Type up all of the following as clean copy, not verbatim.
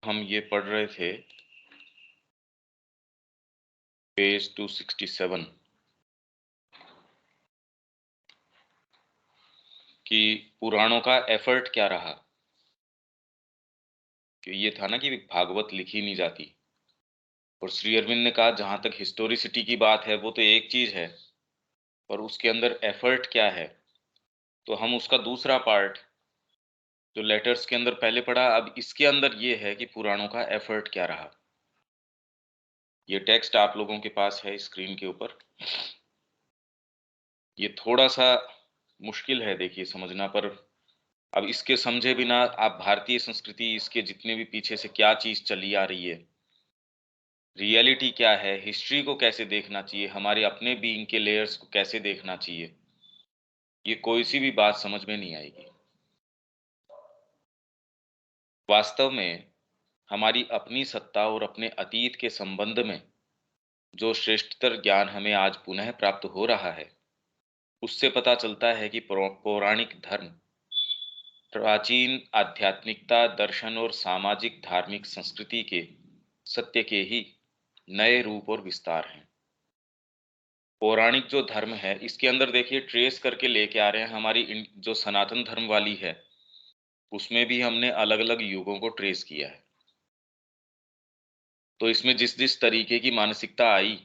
हम ये पढ़ रहे थे पेज 267 कि पुराणों का एफर्ट क्या रहा। कि ये था ना कि भागवत लिखी नहीं जाती, और श्री अरविंद ने कहा जहां तक हिस्टोरिसिटी की बात है वो तो एक चीज है, पर उसके अंदर एफर्ट क्या है। तो हम उसका दूसरा पार्ट जो लेटर्स के अंदर पहले पढ़ा, अब इसके अंदर ये है कि पुराणों का एफर्ट क्या रहा। ये टेक्स्ट आप लोगों के पास है स्क्रीन के ऊपर। ये थोड़ा सा मुश्किल है देखिए समझना, पर अब इसके समझे बिना आप भारतीय संस्कृति, इसके जितने भी पीछे से क्या चीज चली आ रही है, रियलिटी क्या है, हिस्ट्री को कैसे देखना चाहिए, हमारे अपने बीइंग के लेयर्स को कैसे देखना चाहिए, ये कोई सी भी बात समझ में नहीं आएगी। वास्तव में हमारी अपनी सत्ता और अपने अतीत के संबंध में जो श्रेष्ठतर ज्ञान हमें आज पुनः प्राप्त हो रहा है, उससे पता चलता है कि पौराणिक धर्म प्राचीन आध्यात्मिकता, दर्शन और सामाजिक धार्मिक संस्कृति के सत्य के ही नए रूप और विस्तार हैं। पौराणिक जो धर्म है इसके अंदर देखिए ट्रेस करके लेके आ रहे हैं, हमारी जो सनातन धर्म वाली है उसमें भी हमने अलग अलग युगों को ट्रेस किया है। तो इसमें जिस जिस तरीके की मानसिकता आई,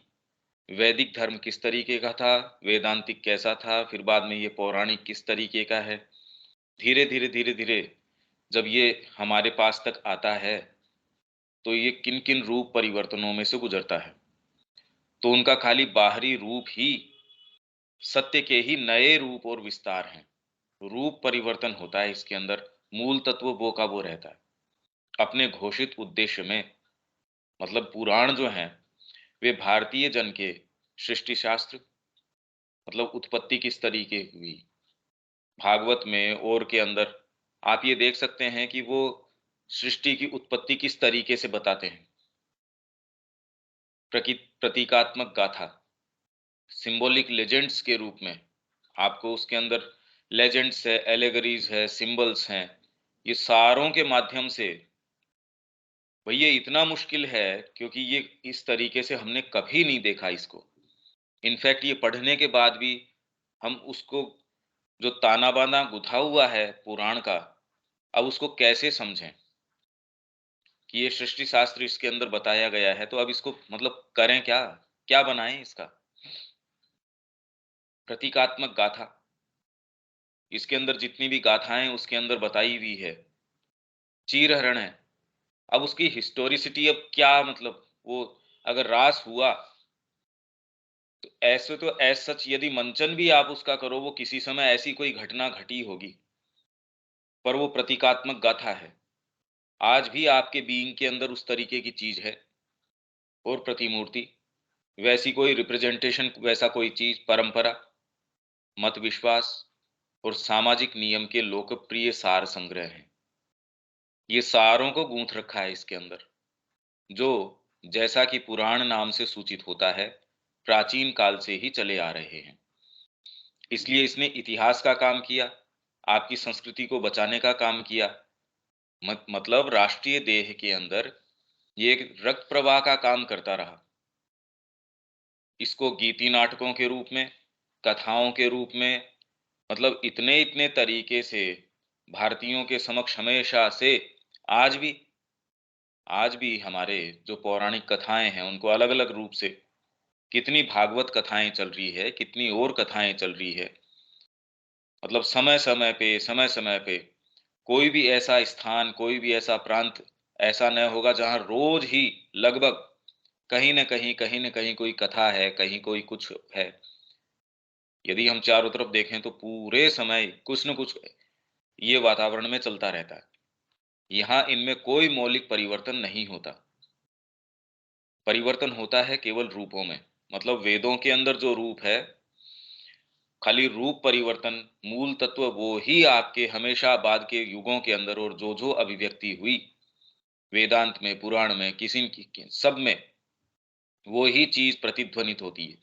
वैदिक धर्म किस तरीके का था, वेदांतिक कैसा था, फिर बाद में ये पौराणिक किस तरीके का है, धीरे धीरे धीरे धीरे जब ये हमारे पास तक आता है तो ये किन किन रूप परिवर्तनों में से गुजरता है। तो उनका खाली बाहरी रूप ही सत्य के ही नए रूप और विस्तार हैं। रूप परिवर्तन होता है इसके अंदर, मूल तत्व वो का वो रहता है अपने घोषित उद्देश्य में। मतलब पुराण जो हैं वे भारतीय जन के सृष्टि शास्त्र, मतलब उत्पत्ति किस तरीके हुई, भागवत में और के अंदर आप ये देख सकते हैं कि वो सृष्टि की उत्पत्ति किस तरीके से बताते हैं। प्रतीकात्मक गाथा, सिंबॉलिक लेजेंड्स के रूप में आपको उसके अंदर लेजेंड्स है, एलेगरीज है, सिंबल्स हैं, ये सारों के माध्यम से। भैया इतना मुश्किल है क्योंकि ये इस तरीके से हमने कभी नहीं देखा इसको। इनफैक्ट ये पढ़ने के बाद भी हम उसको जो ताना बाना गुथा हुआ है पुराण का, अब उसको कैसे समझें कि ये सृष्टि शास्त्र इसके अंदर बताया गया है, तो अब इसको मतलब करें क्या, क्या बनाएं इसका। प्रतीकात्मक गाथा, इसके अंदर जितनी भी गाथाएं उसके अंदर बताई हुई है, चीरहरण है। अब उसकी हिस्टोरिसिटी अब क्या, मतलब वो अगर रास हुआ तो ऐसे तो एज सच यदि मंचन भी आप उसका करो, वो किसी समय ऐसी कोई घटना घटी होगी, पर वो प्रतीकात्मक गाथा है। आज भी आपके बीइंग के अंदर उस तरीके की चीज है, और प्रतिमूर्ति वैसी कोई रिप्रेजेंटेशन, वैसा कोई चीज, परंपरा, मत विश्वास और सामाजिक नियम के लोकप्रिय सार संग्रह हैं। ये सारों को गूंथ रखा है इसके अंदर, जो जैसा कि पुराण नाम से सूचित होता है प्राचीन काल से ही चले आ रहे हैं। इसलिए इसने इतिहास का काम किया, आपकी संस्कृति को बचाने का काम किया। मतलब राष्ट्रीय देह के अंदर ये एक रक्त प्रवाह का काम करता रहा। इसको गीति नाटकों के रूप में, कथाओं के रूप में, मतलब इतने इतने तरीके से भारतीयों के समक्ष हमेशा से आज भी आज भी हमारे जो पौराणिक कथाएं हैं उनको अलग अलग रूप से, कितनी भागवत कथाएं चल रही है, कितनी और कथाएं चल रही है। मतलब समय समय पे कोई भी ऐसा स्थान, कोई भी ऐसा प्रांत ऐसा न होगा जहां रोज ही लगभग कहीं न कहीं कोई कथा है, कहीं कोई कुछ है। यदि हम चारों तरफ देखें तो पूरे समय कुछ न कुछ ये वातावरण में चलता रहता है। यहाँ इनमें कोई मौलिक परिवर्तन नहीं होता। परिवर्तन होता है केवल रूपों में। मतलब वेदों के अंदर जो रूप है, खाली रूप परिवर्तन, मूल तत्व वो ही आपके हमेशा बाद के युगों के अंदर, और जो अभिव्यक्ति हुई वेदांत में, पुराण में, किसी की सब में वो ही चीज प्रतिध्वनित होती है।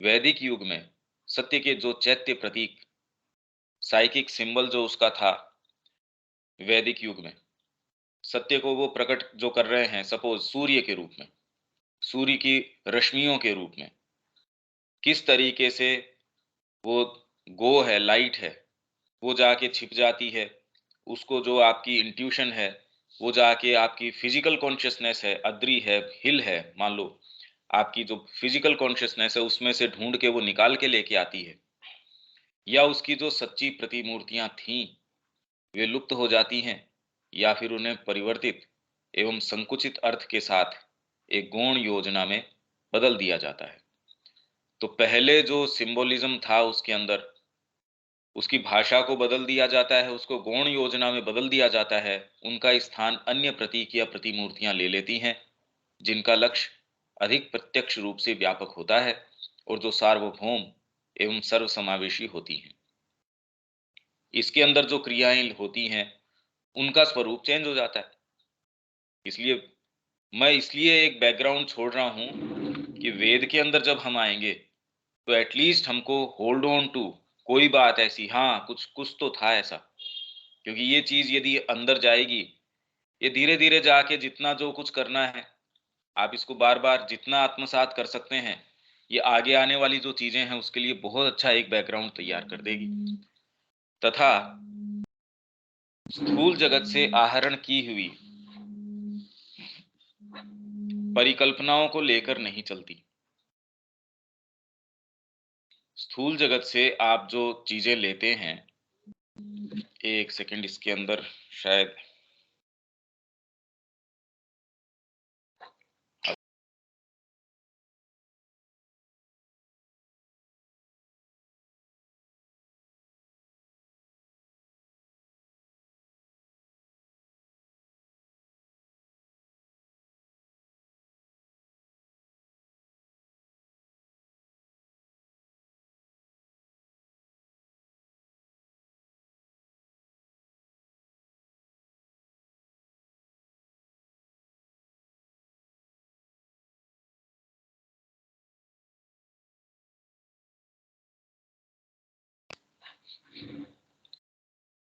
वैदिक युग में सत्य के जो चैत्य प्रतीक, साइकिक सिंबल जो उसका था वैदिक युग में, सत्य को वो प्रकट जो कर रहे हैं, सपोज सूर्य के रूप में, सूर्य की रश्मियों के रूप में, किस तरीके से वो गो है, लाइट है, वो जाके छिप जाती है। उसको जो आपकी इंट्यूशन है, वो जाके आपकी फिजिकल कॉन्शियसनेस है, अद्री है, हिल है, मान लो आपकी जो फिजिकल कॉन्शियसनेस है उसमें से ढूंढ के वो निकाल के लेके आती है, या उसकी जो सच्ची प्रतिमूर्तियां थीं वे लुप्त हो जाती हैं, या फिर उन्हें परिवर्तित एवं संकुचित अर्थ के साथ एक गौण योजना में बदल दिया जाता है। तो पहले जो सिंबोलिज्म था उसके अंदर, उसकी भाषा को बदल दिया जाता है, उसको गौण योजना में बदल दिया जाता है, उनका स्थान अन्य प्रतीक या प्रतिमूर्तियां ले लेती हैं, जिनका लक्ष्य अधिक प्रत्यक्ष रूप से व्यापक होता है और जो सार्वभौम एवं सर्वसमावेशी होती हैं। इसके अंदर जो क्रियाएं होती हैं उनका स्वरूप चेंज हो जाता है। इसलिए मैं इसलिए एक बैकग्राउंड छोड़ रहा हूं कि वेद के अंदर जब हम आएंगे तो एटलीस्ट हमको होल्ड ऑन टू कोई बात ऐसी, हाँ कुछ कुछ तो था ऐसा, क्योंकि ये चीज यदि अंदर जाएगी, ये धीरे धीरे जाके जितना जो कुछ करना है आप इसको बार बार जितना आत्मसात कर सकते हैं, ये आगे आने वाली जो चीजें हैं उसके लिए बहुत अच्छा एक बैकग्राउंड तैयार कर देगी। तथा स्थूल जगत से आहरण की हुई परिकल्पनाओं को लेकर नहीं चलती। स्थूल जगत से आप जो चीजें लेते हैं, एक सेकंड इसके अंदर शायद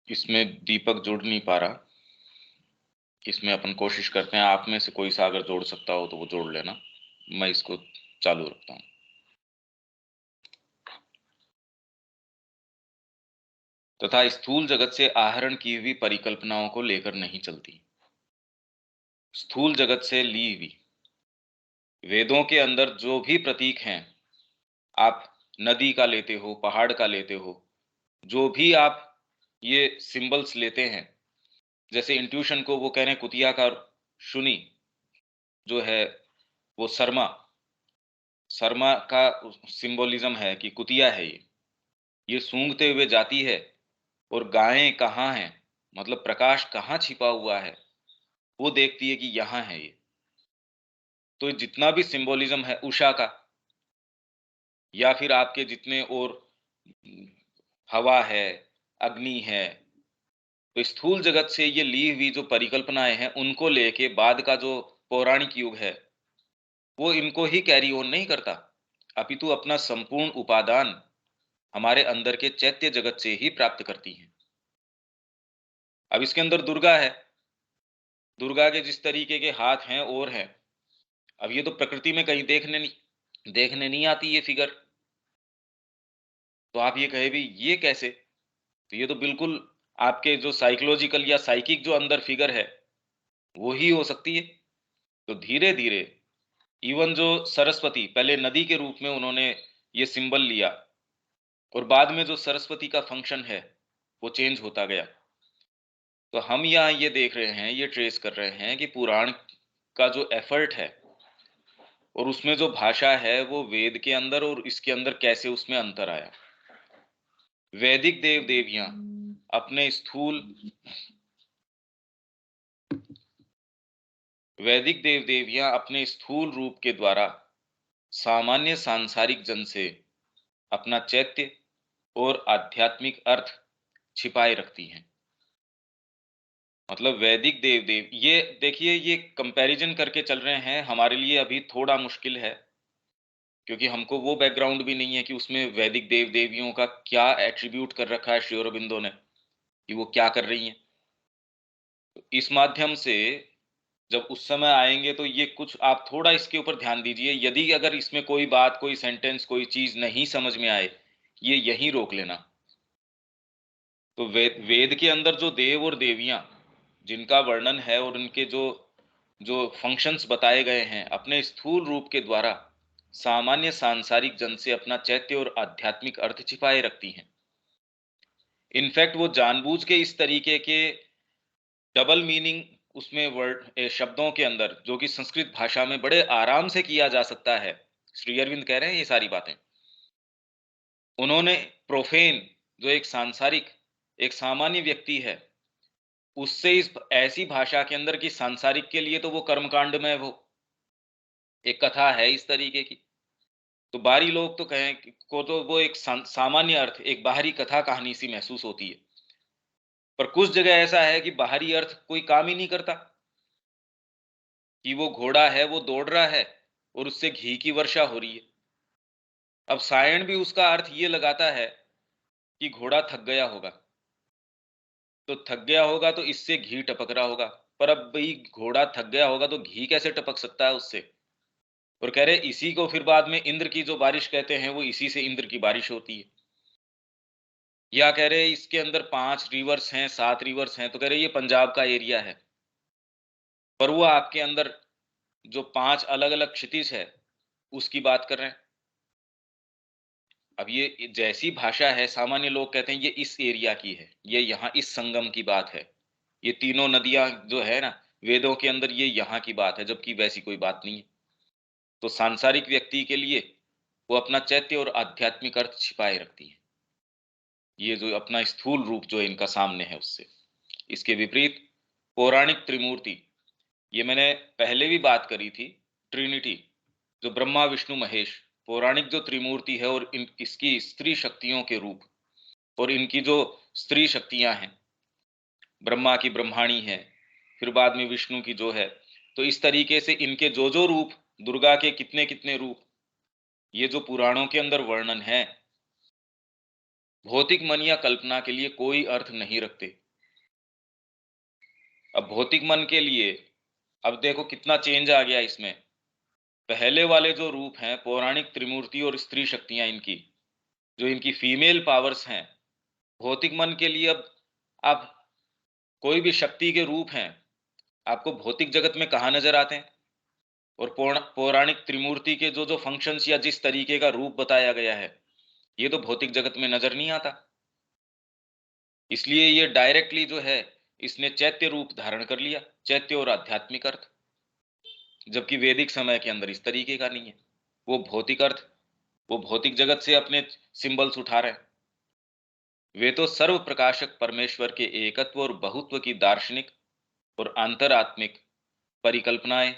इसमें दीपक जुड़ नहीं पा रहा। इसमें अपन कोशिश करते हैं, आप में से कोई सा अगर जोड़ सकता हो तो वो जोड़ लेना, मैं इसको चालू रखता हूँ। तथा स्थूल जगत से आहरण की हुई परिकल्पनाओं को लेकर नहीं चलती। स्थूल जगत से ली हुई वेदों के अंदर जो भी प्रतीक हैं, आप नदी का लेते हो, पहाड़ का लेते हो, जो भी आप ये सिंबल्स लेते हैं, जैसे इंट्यूशन को वो कह रहे हैं कुतिया का शुनि जो है वो शर्मा, शर्मा का सिंबोलिज्म है कि कुतिया है ये सूंघते हुए जाती है और गायें कहाँ हैं, मतलब प्रकाश कहाँ छिपा हुआ है, वो देखती है कि यहाँ है ये। तो जितना भी सिंबोलिज्म है उषा का, या फिर आपके जितने और हवा है, अग्नि है, तो स्थूल जगत से ये ली हुई जो परिकल्पनाएं हैं उनको लेके बाद का जो पौराणिक युग है वो इनको ही कैरी ऑन नहीं करता, अपितु अपना संपूर्ण उपादान हमारे अंदर के चैत्य जगत से ही प्राप्त करती हैं। अब इसके अंदर दुर्गा है, दुर्गा के जिस तरीके के हाथ हैं और हैं, अब ये तो प्रकृति में कहीं देखने नहीं आती ये फिगर। तो आप ये कहे भी ये कैसे, तो ये तो बिल्कुल आपके जो साइकोलॉजिकल या साइकिक जो अंदर फिगर है वो ही हो सकती है। तो धीरे धीरे इवन जो सरस्वती पहले नदी के रूप में उन्होंने ये सिंबल लिया, और बाद में जो सरस्वती का फंक्शन है वो चेंज होता गया। तो हम यहाँ ये देख रहे हैं, ये ट्रेस कर रहे हैं कि पुराण का जो एफर्ट है और उसमें जो भाषा है वो वेद के अंदर और इसके अंदर कैसे उसमें अंतर आया। वैदिक देव देवियां अपने स्थूल वैदिक देव देवियां अपने स्थूल रूप के द्वारा सामान्य सांसारिक जन से अपना चैत्य और आध्यात्मिक अर्थ छिपाए रखती हैं। मतलब वैदिक देव ये देखिए, ये कंपैरिजन करके चल रहे हैं, हमारे लिए अभी थोड़ा मुश्किल है, क्योंकि हमको वो बैकग्राउंड भी नहीं है कि उसमें वैदिक देव देवियों का क्या एट्रीब्यूट कर रखा है श्री अरबिंदो ने, कि वो क्या कर रही हैं। तो इस माध्यम से जब उस समय आएँगे तो ये कुछ आप थोड़ा इसके ऊपर ध्यान दीजिए, यदि अगर इसमें कोई बात, कोई सेंटेंस, कोई चीज़ नहीं समझ में आए, ये यहीं रोक लेना। तो वेद वेद के अंदर जो देव और देवियाँ, जिनका वर्णन है और उनके जो जो फंक्शंस बताए गए हैं, अपने स्थूल रूप के द्वारा सामान्य सांसारिक जन से अपना चैत्य और आध्यात्मिक अर्थ छिपाए रखती हैं। इनफैक्ट वो जानबूझ के इस तरीके के डबल मीनिंग उसमें शब्दों के अंदर, जो कि संस्कृत भाषा में बड़े आराम से किया जा सकता है। श्री अरविंद कह रहे हैं ये सारी बातें। उन्होंने प्रोफेन, जो एक सांसारिक, एक सामान्य व्यक्ति है, उससे इस ऐसी भाषा के अंदर कि सांसारिक के लिए तो वो कर्मकांड में वो एक कथा है इस तरीके की। तो बाहरी लोग तो कहें को तो वो एक सामान्य अर्थ, एक बाहरी कथा कहानी सी महसूस होती है। पर कुछ जगह ऐसा है कि बाहरी अर्थ कोई काम ही नहीं करता, कि वो घोड़ा है, वो दौड़ रहा है और उससे घी की वर्षा हो रही है। अब सायण भी उसका अर्थ ये लगाता है कि घोड़ा थक गया होगा, तो थक गया होगा तो इससे घी टपक रहा होगा। पर अब भाई घोड़ा थक गया होगा तो घी कैसे टपक सकता है उससे? और कह रहे इसी को फिर बाद में इंद्र की जो बारिश कहते हैं, वो इसी से इंद्र की बारिश होती है। या कह रहे इसके अंदर 5 रिवर्स हैं, 7 रिवर्स हैं, तो कह रहे ये पंजाब का एरिया है। पर वो आपके अंदर जो 5 अलग-अलग क्षितिज है, उसकी बात कर रहे हैं। अब ये जैसी भाषा है, सामान्य लोग कहते हैं ये इस एरिया की है, ये यहाँ इस संगम की बात है। ये तीनों नदियाँ जो है ना, वेदों के अंदर ये यहाँ की बात है, जबकि वैसी कोई बात नहीं है। तो सांसारिक व्यक्ति के लिए वो अपना चैत्य और आध्यात्मिक अर्थ छिपाए रखती है। ये जो अपना स्थूल रूप जो इनका सामने है उससे। इसके विपरीत पौराणिक त्रिमूर्ति, ये मैंने पहले भी बात करी थी, ट्रिनिटी, जो ब्रह्मा विष्णु महेश, पौराणिक जो त्रिमूर्ति है और इसकी स्त्री शक्तियों के रूप, और इनकी जो स्त्री शक्तियां हैं, ब्रह्मा की ब्रह्माणी है, फिर बाद में विष्णु की जो है, तो इस तरीके से इनके जो जो रूप, दुर्गा के कितने कितने रूप, ये जो पुराणों के अंदर वर्णन है, भौतिक मन या कल्पना के लिए कोई अर्थ नहीं रखते। अब भौतिक मन के लिए, अब देखो कितना चेंज आ गया इसमें। पहले वाले जो रूप हैं, पौराणिक त्रिमूर्ति और स्त्री शक्तियां इनकी, जो इनकी फीमेल पावर्स हैं, भौतिक मन के लिए अब आप कोई भी शक्ति के रूप हैं, आपको भौतिक जगत में कहाँ नजर आते हैं? और पौराणिक त्रिमूर्ति के जो जो फंक्शंस या जिस तरीके का रूप बताया गया है, ये तो भौतिक जगत में नजर नहीं आता। इसलिए ये डायरेक्टली जो है, इसने चैत्य रूप धारण कर लिया, चैत्य और आध्यात्मिक अर्थ। जबकि वैदिक समय के अंदर इस तरीके का नहीं है। वो भौतिक अर्थ, वो भौतिक जगत से अपने सिंबल्स उठा रहे हैं। वे तो सर्व प्रकाशक परमेश्वर के एकत्व और बहुत्व की दार्शनिक और अंतरात्मिक परिकल्पनाएं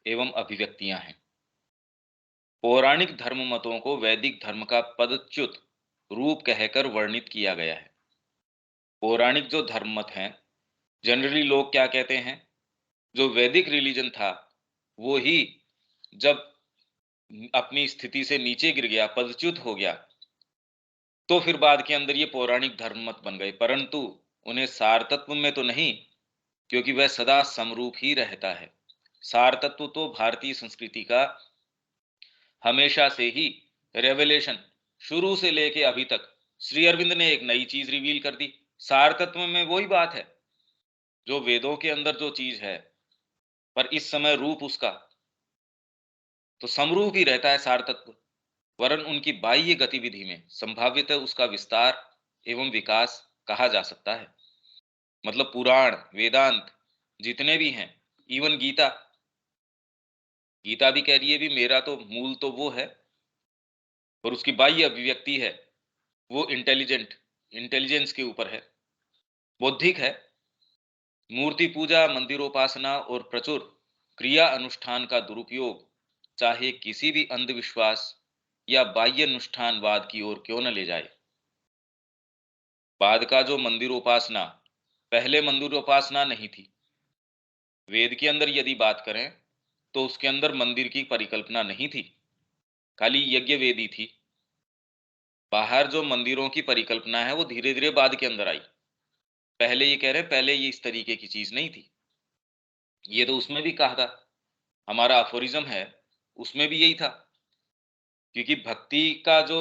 एवं अभिव्यक्तियां हैं। पौराणिक धर्म मतों को वैदिक धर्म का पदच्युत रूप कहकर वर्णित किया गया है। पौराणिक जो धर्म मत हैं, जनरली लोग क्या कहते हैं, जो वैदिक रिलीजन था, वो ही जब अपनी स्थिति से नीचे गिर गया, पदच्युत हो गया, तो फिर बाद के अंदर ये पौराणिक धर्म मत बन गए। परंतु उन्हें सार तत्व में तो नहीं, क्योंकि वह सदा समरूप ही रहता है। सार तत्व तो भारतीय संस्कृति का हमेशा से ही, रेवलेशन शुरू से लेके अभी तक, श्री अरविंद ने एक नई चीज रिवील कर दी। सार तत्व में वही बात है जो वेदों के अंदर जो चीज है, पर इस समय रूप उसका तो समरूप ही रहता है सार तत्व। वरन उनकी बाह्य गतिविधि में संभाव्यतः उसका विस्तार एवं विकास कहा जा सकता है। मतलब पुराण, वेदांत जितने भी हैं, इवन गीता, गीता भी कह रही है भी मेरा तो मूल तो वो है, और उसकी बाह्य अभिव्यक्ति है वो इंटेलिजेंस के ऊपर है, बौद्धिक है। मूर्ति पूजा, मंदिरोपासना और प्रचुर क्रिया अनुष्ठान का दुरुपयोग चाहे किसी भी अंधविश्वास या बाह्य अनुष्ठानवाद की ओर क्यों न ले जाए। बाद का जो मंदिरोपासना, पहले मंदिरोपासना नहीं थी। वेद के अंदर यदि बात करें तो उसके अंदर मंदिर की परिकल्पना नहीं थी, खाली यज्ञ वेदी थी। बाहर जो मंदिरों की परिकल्पना है वो धीरे धीरे बाद के अंदर आई। पहले ये कह रहे हैं, पहले ये इस तरीके की चीज़ नहीं थी। ये तो उसमें भी कहा था, हमारा अफ़ोरिज़्म है, उसमें भी यही था। क्योंकि भक्ति का जो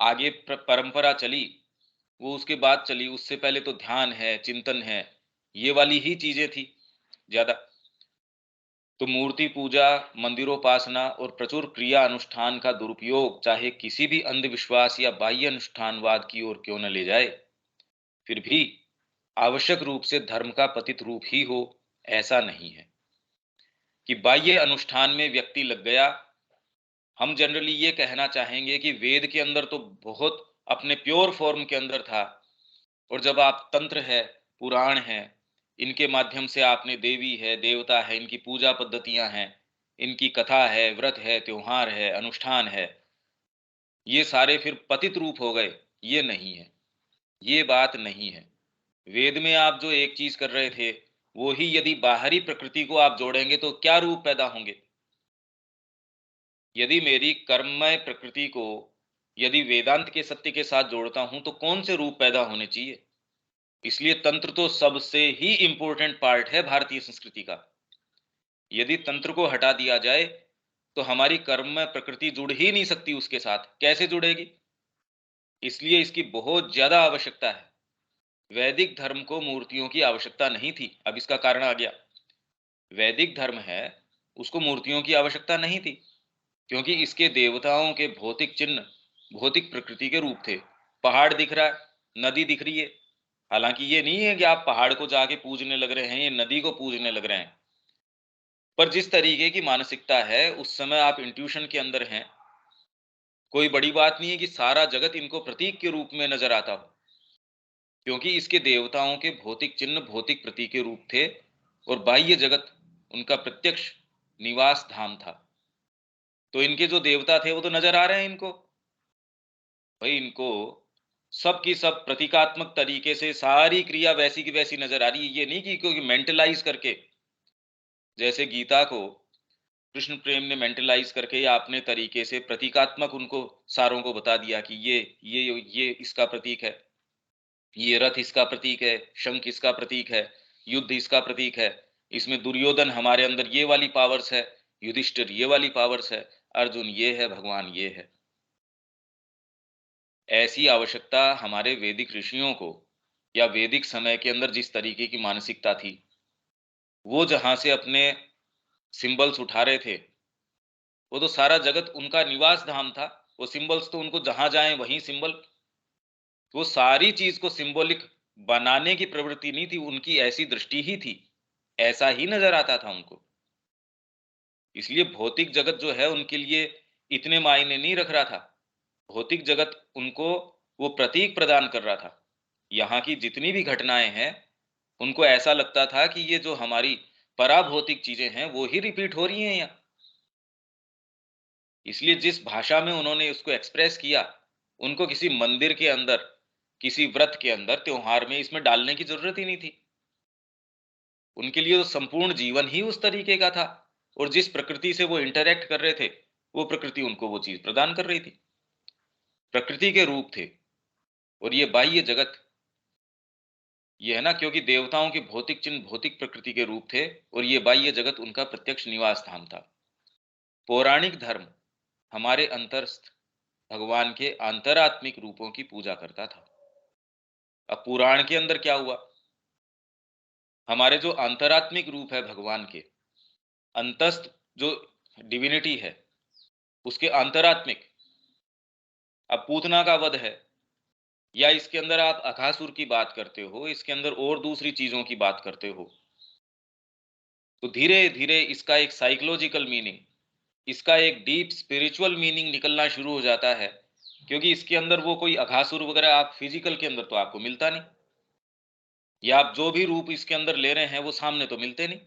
आगे परंपरा चली, वो उसके बाद चली, उससे पहले तो ध्यान है, चिंतन है, ये वाली ही चीज़ें थी ज़्यादा। तो मूर्ति पूजा, मंदिरोपासना और प्रचुर क्रिया अनुष्ठान का दुरुपयोग चाहे किसी भी अंधविश्वास या बाह्य अनुष्ठानवाद की ओर क्यों न ले जाए, फिर भी आवश्यक रूप से धर्म का पतित रूप ही हो, ऐसा नहीं है कि बाह्य अनुष्ठान में व्यक्ति लग गया। हम जनरली ये कहना चाहेंगे कि वेद के अंदर तो बहुत अपने प्योर फॉर्म के अंदर था, और जब आप तंत्र है, पुराण है, इनके माध्यम से आपने देवी है, देवता है, इनकी पूजा पद्धतियां हैं, इनकी कथा है, व्रत है, त्योहार है, अनुष्ठान है, ये सारे फिर पतित रूप हो गए। ये नहीं है, ये बात नहीं है। वेद में आप जो एक चीज कर रहे थे, वो ही यदि बाहरी प्रकृति को आप जोड़ेंगे तो क्या रूप पैदा होंगे। यदि मेरी कर्ममय प्रकृति को यदि वेदांत के सत्य के साथ जोड़ता हूं तो कौन से रूप पैदा होने चाहिए। इसलिए तंत्र तो सबसे ही इंपॉर्टेंट पार्ट है भारतीय संस्कृति का। यदि तंत्र को हटा दिया जाए तो हमारी कर्ममय प्रकृति जुड़ ही नहीं सकती, उसके साथ कैसे जुड़ेगी। इसलिए इसकी बहुत ज्यादा आवश्यकता है। वैदिक धर्म को मूर्तियों की आवश्यकता नहीं थी, अब इसका कारण आ गया। वैदिक धर्म है, उसको मूर्तियों की आवश्यकता नहीं थी, क्योंकि इसके देवताओं के भौतिक चिन्ह भौतिक प्रकृति के रूप थे। पहाड़ दिख रहा है, नदी दिख रही है। हालांकि ये नहीं है कि आप पहाड़ को जाके पूजने लग रहे हैं, ये नदी को पूजने लग रहे हैं। पर जिस तरीके की मानसिकता है, उस समय आप इंट्यूशन के अंदर हैं। कोई बड़ी बात नहीं है कि सारा जगत इनको प्रतीक के रूप में नजर आता हो, क्योंकि इसके देवताओं के भौतिक चिन्ह भौतिक प्रतीक के रूप थे, और बाह्य जगत उनका प्रत्यक्ष निवास धाम था। तो इनके जो देवता थे वो तो नजर आ रहे हैं इनको। भाई इनको सब की सब प्रतीकात्मक तरीके से सारी क्रिया वैसी की वैसी नजर आ रही है। ये नहीं कि क्योंकि मेंटलाइज करके, जैसे गीता को कृष्ण प्रेम ने मेंटलाइज करके या अपने तरीके से प्रतीकात्मक उनको सारों को बता दिया कि ये इसका प्रतीक है, ये रथ इसका प्रतीक है, शंख इसका प्रतीक है, युद्ध इसका प्रतीक है, इसमें दुर्योधन हमारे अंदर ये वाली पावर्स है, युधिष्ठिर ये वाली पावर्स है, अर्जुन ये है, भगवान ये है। ऐसी आवश्यकता हमारे वैदिक ऋषियों को या वैदिक समय के अंदर जिस तरीके की मानसिकता थी, वो जहां से अपने सिंबल्स उठा रहे थे, वो तो सारा जगत उनका निवास धाम था। वो सिंबल्स तो उनको जहां जाएं वहीं सिंबल, वो सारी चीज को सिंबॉलिक बनाने की प्रवृत्ति नहीं थी, उनकी ऐसी दृष्टि ही थी, ऐसा ही नजर आता था उनको। इसलिए भौतिक जगत जो है उनके लिए इतने मायने नहीं रख रहा था। भौतिक जगत उनको वो प्रतीक प्रदान कर रहा था। यहाँ की जितनी भी घटनाएं हैं, उनको ऐसा लगता था कि ये जो हमारी पराभौतिक चीजें हैं वो ही रिपीट हो रही हैं यहाँ। इसलिए जिस भाषा में उन्होंने उसको एक्सप्रेस किया, उनको किसी मंदिर के अंदर, किसी व्रत के अंदर, त्योहार में इसमें डालने की जरूरत ही नहीं थी। उनके लिए तो संपूर्ण जीवन ही उस तरीके का था, और जिस प्रकृति से वो इंटरैक्ट कर रहे थे, वो प्रकृति उनको वो चीज प्रदान कर रही थी। प्रकृति के रूप थे। और ये बाह्य जगत, ये है ना, क्योंकि देवताओं के भौतिक चिन्ह भौतिक प्रकृति के रूप थे, और ये बाह्य जगत उनका प्रत्यक्ष निवास धाम था। पौराणिक धर्म हमारे अंतरस्थ भगवान के अंतरात्मिक रूपों की पूजा करता था। अब पुराण के अंदर क्या हुआ, हमारे जो अंतरात्मिक रूप है भगवान के, अंतस्थ जो डिविनिटी है, उसके अंतरात्मिक, अब पूतना का वध है, या इसके अंदर आप अघासुर की बात करते हो, इसके अंदर और दूसरी चीजों की बात करते हो, तो धीरे धीरे इसका एक साइकोलॉजिकल मीनिंग, इसका एक डीप स्पिरिचुअल मीनिंग निकलना शुरू हो जाता है। क्योंकि इसके अंदर वो कोई अघासुर वगैरह आप फिजिकल के अंदर तो आपको मिलता नहीं, या आप जो भी रूप इसके अंदर ले रहे हैं वो सामने तो मिलते नहीं।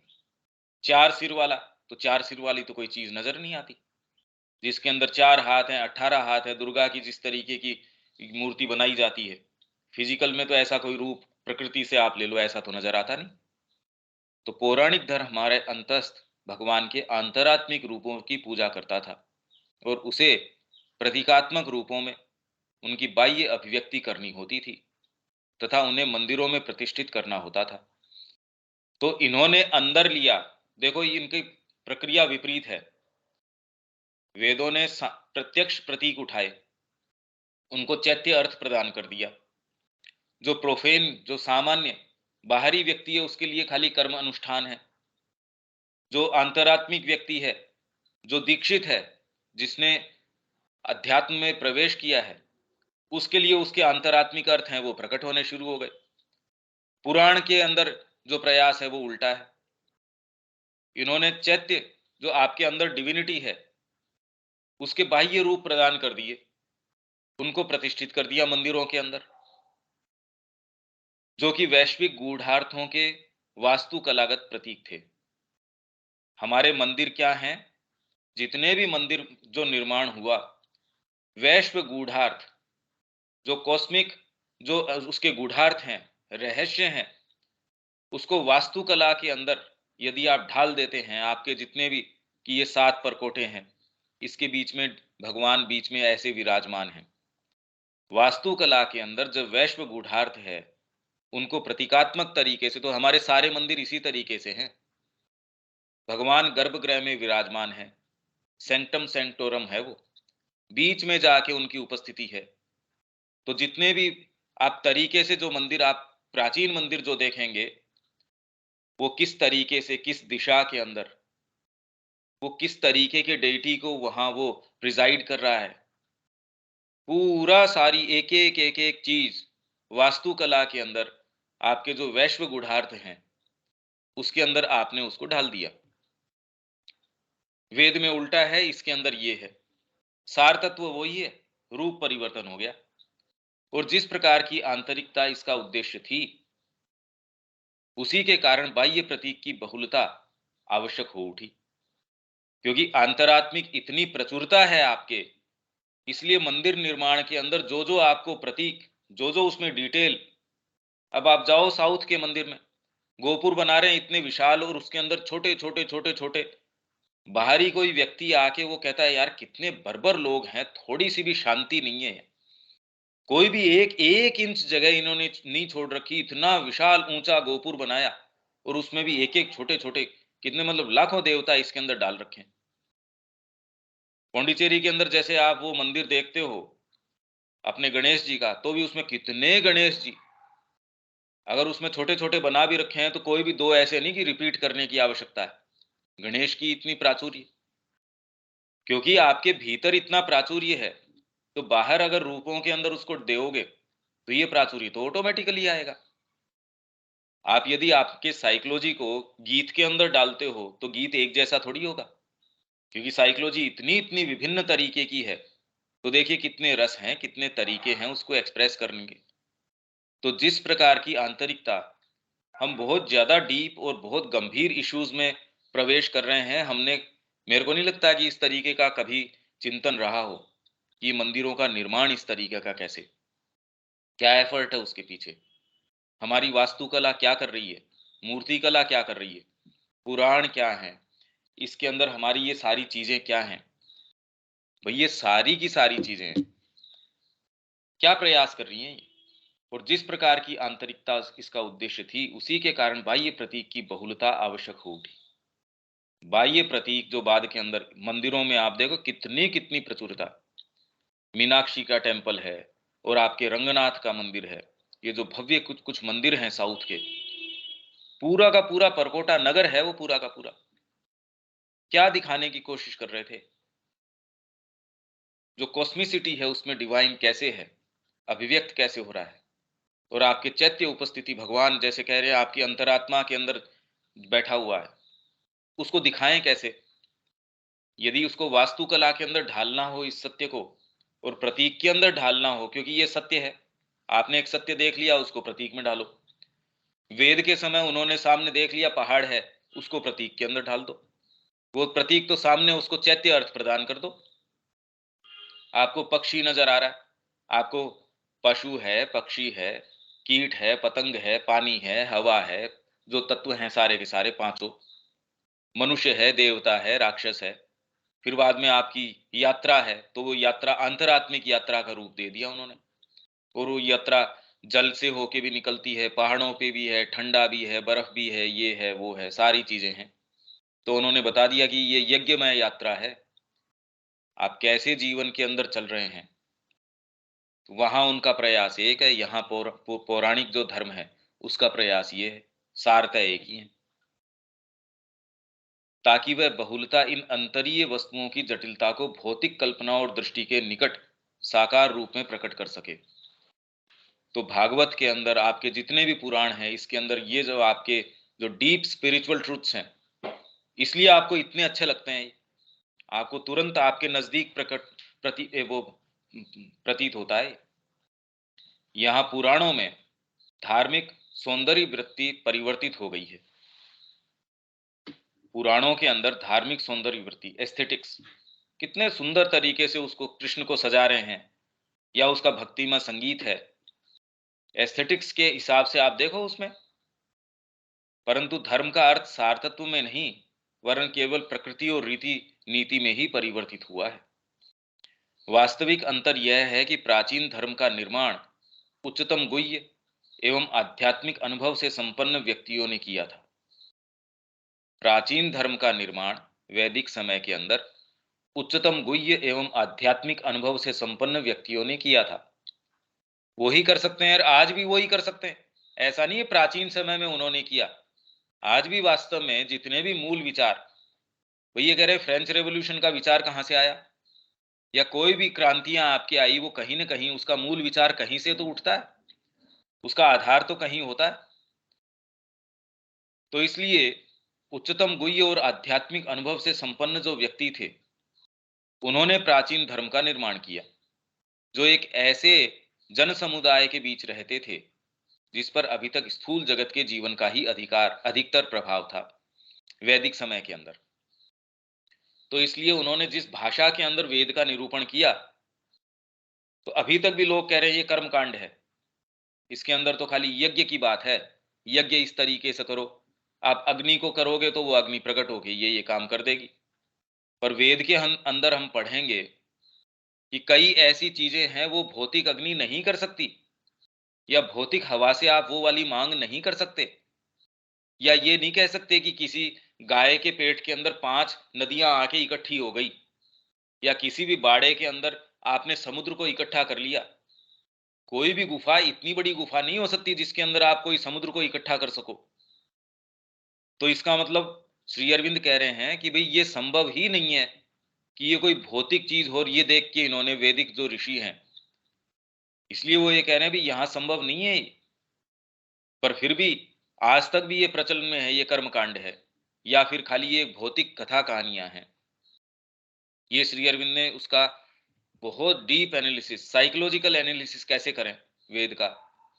चार सिर वाला, तो चार सिर वाली तो कोई चीज नजर नहीं आती। जिसके अंदर 4 हाथ हैं, 18 हाथ है, दुर्गा की जिस तरीके की मूर्ति बनाई जाती है, फिजिकल में तो ऐसा कोई रूप प्रकृति से आप ले लो, ऐसा तो नजर आता नहीं। तो पौराणिक धर्म हमारे अंतस्थ भगवान के अंतरात्मिक रूपों की पूजा करता था, और उसे प्रतीकात्मक रूपों में उनकी बाह्य अभिव्यक्ति करनी होती थी। तथा उन्हें मंदिरों में प्रतिष्ठित करना होता था। तो इन्होंने अंदर लिया, देखो इनकी प्रक्रिया विपरीत है। वेदों ने प्रत्यक्ष प्रतीक उठाए, उनको चैत्य अर्थ प्रदान कर दिया। जो प्रोफेन, जो सामान्य बाहरी व्यक्ति है, उसके लिए खाली कर्म अनुष्ठान है। जो अंतरात्मिक व्यक्ति है, जो दीक्षित है, जिसने अध्यात्म में प्रवेश किया है, उसके लिए उसके अंतरात्मिक अर्थ हैं वो प्रकट होने शुरू हो गए। पुराण के अंदर जो प्रयास है वो उल्टा है। इन्होंने चैत्य, जो आपके अंदर डिविनिटी है, उसके बाह्य रूप प्रदान कर दिए, उनको प्रतिष्ठित कर दिया मंदिरों के अंदर, जो कि वैश्विक गूढ़ार्थों के वास्तुकलागत प्रतीक थे। हमारे मंदिर क्या हैं? जितने भी मंदिर जो निर्माण हुआ, वैश्व गूढ़ार्थ, जो कॉस्मिक, जो उसके गूढ़ार्थ हैं, रहस्य हैं, उसको वास्तुकला के अंदर यदि आप ढाल देते हैं, आपके जितने भी कि ये 7 परकोटे हैं, इसके बीच में भगवान बीच में ऐसे विराजमान हैं। वास्तुकला के अंदर जब वैश्व गूढ़ार्थ है, उनको प्रतीकात्मक तरीके से, तो हमारे सारे मंदिर इसी तरीके से हैं। भगवान गर्भगृह में विराजमान है, सेंक्टम सेंक्टोरम है वो, बीच में जाके उनकी उपस्थिति है। तो जितने भी आप तरीके से जो मंदिर, आप प्राचीन मंदिर जो देखेंगे, वो किस तरीके से, किस दिशा के अंदर, वो किस तरीके के डेइटी को वहां वो प्रिजाइड कर रहा है, पूरा सारी एक एक चीज वास्तुकला के अंदर, आपके जो वैश्व गूढ़ार्थ हैं, उसके अंदर आपने उसको ढाल दिया। वेद में उल्टा है, इसके अंदर ये है। सार तत्व वही है, रूप परिवर्तन हो गया। और जिस प्रकार की आंतरिकता इसका उद्देश्य थी, उसी के कारण बाह्य प्रतीक की बहुलता आवश्यक हो उठी। क्योंकि आंतरात्मिक इतनी प्रचुरता है आपके, इसलिए मंदिर निर्माण के अंदर जो जो आपको प्रतीक, जो जो उसमें डिटेल, अब आप जाओ साउथ के मंदिर में, गोपुर बना रहे हैं इतने विशाल, और उसके अंदर छोटे छोटे छोटे छोटे, बाहरी कोई व्यक्ति आके वो कहता है यार कितने बर्बर लोग हैं, थोड़ी सी भी शांति नहीं है। कोई भी एक एक इंच जगह इन्होंने नहीं छोड़ रखी, इतना विशाल ऊंचा गोपुर बनाया, और उसमें भी एक एक छोटे छोटे, कितने मतलब लाखों देवता इसके अंदर डाल रखे हैं। पौंडीचेरी के अंदर जैसे आप वो मंदिर देखते हो अपने गणेश जी का, तो भी उसमें कितने गणेश जी, अगर उसमें छोटे छोटे बना भी रखे हैं तो कोई भी दो ऐसे नहीं कि रिपीट करने की आवश्यकता है। गणेश की इतनी प्राचुर्य, क्योंकि आपके भीतर इतना प्राचुर्य है, तो बाहर अगर रूपों के अंदर उसको दोगे तो ये प्राचुर्य तो ऑटोमेटिकली आएगा। आप यदि आपके साइकोलॉजी को गीत के अंदर डालते हो तो गीत एक जैसा थोड़ी होगा, क्योंकि साइकोलॉजी इतनी इतनी विभिन्न तरीके की है। तो देखिए कितने रस हैं, कितने तरीके हैं उसको एक्सप्रेस करने के। तो जिस प्रकार की आंतरिकता, हम बहुत ज्यादा डीप और बहुत गंभीर इश्यूज में प्रवेश कर रहे हैं। हमने, मेरे को नहीं लगता कि इस तरीके का कभी चिंतन रहा हो कि मंदिरों का निर्माण इस तरीके का कैसे, क्या एफर्ट है उसके पीछे, हमारी वास्तुकला क्या कर रही है, मूर्ति कला क्या कर रही है, पुराण क्या है, इसके अंदर हमारी ये सारी चीजें क्या हैं। भाई ये सारी की सारी चीजें क्या प्रयास कर रही हैं ये? और जिस प्रकार की आंतरिकता इसका उद्देश्य थी, उसी के कारण बाह्य प्रतीक की बहुलता आवश्यक हो उठी। बाह्य प्रतीक जो बाद के अंदर मंदिरों में आप देखो कितनी कितनी प्रचुरता, मीनाक्षी का टेम्पल है, और आपके रंगनाथ का मंदिर है, ये जो भव्य कुछ कुछ मंदिर हैं साउथ के, पूरा का पूरा परकोटा नगर है वो पूरा का पूरा। क्या दिखाने की कोशिश कर रहे थे? जो कॉस्मिसिटी है उसमें डिवाइन कैसे है, अभिव्यक्त कैसे हो रहा है, और आपके चैत्य उपस्थिति, भगवान जैसे कह रहे हैं आपकी अंतरात्मा के अंदर बैठा हुआ है, उसको दिखाएं कैसे। यदि उसको वास्तुकला के अंदर ढालना हो इस सत्य को, और प्रतीक के अंदर ढालना हो, क्योंकि ये सत्य है, आपने एक सत्य देख लिया, उसको प्रतीक में डालो। वेद के समय उन्होंने सामने देख लिया पहाड़ है, उसको प्रतीक के अंदर ढाल दो। वो प्रतीक तो सामने, उसको चैत्य अर्थ प्रदान कर दो। आपको पक्षी नजर आ रहा है, आपको पशु है, पक्षी है, कीट है, पतंग है, पानी है, हवा है, जो तत्व हैं सारे के सारे पांचों, मनुष्य है, देवता है, राक्षस है। फिर बाद में आपकी यात्रा है, तो वो यात्रा अंतरात्मिक यात्रा का रूप दे दिया उन्होंने। और वो यात्रा जल से होके भी निकलती है, पहाड़ों पे भी है, ठंडा भी है, बर्फ भी है, ये है, वो है, सारी चीज़ें हैं। तो उन्होंने बता दिया कि ये यज्ञमय यात्रा है, आप कैसे जीवन के अंदर चल रहे हैं। तो वहाँ उनका प्रयास एक है, यहाँ पौराणिक जो धर्म है, उसका प्रयास ये है, सारतः एक ही है। ताकि वह बहुलता इन अंतरीय वस्तुओं की जटिलता को भौतिक कल्पना और दृष्टि के निकट साकार रूप में प्रकट कर सके। तो भागवत के अंदर आपके जितने भी पुराण हैं, इसके अंदर ये जो आपके जो डीप स्पिरिचुअल ट्रूथ्स हैं, इसलिए आपको इतने अच्छे लगते हैं। आपको तुरंत आपके नजदीक वो प्रतीत होता है। यहाँ पुराणों में धार्मिक सौंदर्य वृत्ति परिवर्तित हो गई है। पुराणों के अंदर धार्मिक सौंदर्य वृत्ति एस्थेटिक्स कितने सुंदर तरीके से उसको कृष्ण को सजा रहे हैं, या उसका भक्तिमय संगीत है, एस्थेटिक्स के हिसाब से आप देखो उसमें। परंतु धर्म का अर्थ सारतत्व में नहीं, वरन केवल प्रकृति और रीति नीति में ही परिवर्तित हुआ है। वास्तविक अंतर यह है कि प्राचीन धर्म का निर्माण उच्चतम गुह्य एवं आध्यात्मिक अनुभव से संपन्न व्यक्तियों ने किया था। प्राचीन धर्म का निर्माण वैदिक समय के अंदर उच्चतम गुह्य एवं आध्यात्मिक अनुभव से संपन्न व्यक्तियों ने किया था। वो ही कर सकते हैं और आज भी वही कर सकते हैं। ऐसा नहीं है प्राचीन समय में उन्होंने किया, आज भी वास्तव में जितने भी मूल विचार, वो ये कह रहे फ्रेंच रेवोल्यूशन का विचार कहाँ से आया, या कोई भी क्रांतियां आपकी आई, वो कहीं ना कहीं उसका मूल विचार कहीं से तो उठता है, उसका आधार तो कहीं होता है। तो इसलिए उच्चतम गुह्य और आध्यात्मिक अनुभव से संपन्न जो व्यक्ति थे, उन्होंने प्राचीन धर्म का निर्माण किया, जो एक ऐसे जन समुदाय के बीच रहते थे जिस पर अभी तक स्थूल जगत के जीवन का ही अधिकतर प्रभाव था वैदिक समय के अंदर। तो इसलिए उन्होंने जिस भाषा के अंदर वेद का निरूपण किया, तो अभी तक भी लोग कह रहे हैं ये कर्म कांड है, इसके अंदर तो खाली यज्ञ की बात है, यज्ञ इस तरीके से करो, आप अग्नि को करोगे तो वो अग्नि प्रकट होगी, ये काम कर देगी। पर वेद के अंदर हम पढ़ेंगे कि कई ऐसी चीजें हैं वो भौतिक अग्नि नहीं कर सकती, या भौतिक हवा से आप वो वाली मांग नहीं कर सकते, या ये नहीं कह सकते कि किसी गाय के पेट के अंदर 5 नदियां आके इकट्ठी हो गई, या किसी भी बाड़े के अंदर आपने समुद्र को इकट्ठा कर लिया। कोई भी गुफा इतनी बड़ी गुफा नहीं हो सकती जिसके अंदर आप कोई समुद्र को इकट्ठा कर सको। तो इसका मतलब श्री अरविंद कह रहे हैं कि भाई ये संभव ही नहीं है कि ये कोई भौतिक चीज हो, और ये देख के इन्होंने वैदिक जो ऋषि हैं, इसलिए वो ये कह रहे हैं भी यहां संभव नहीं है ये। पर फिर भी आज तक भी ये प्रचलन में है, ये कर्म कांड है, या फिर खाली ये भौतिक कथा कहानियां हैं। ये श्री अरविंद ने उसका बहुत डीप एनालिसिस, साइकोलॉजिकल एनालिसिस कैसे करें वेद का,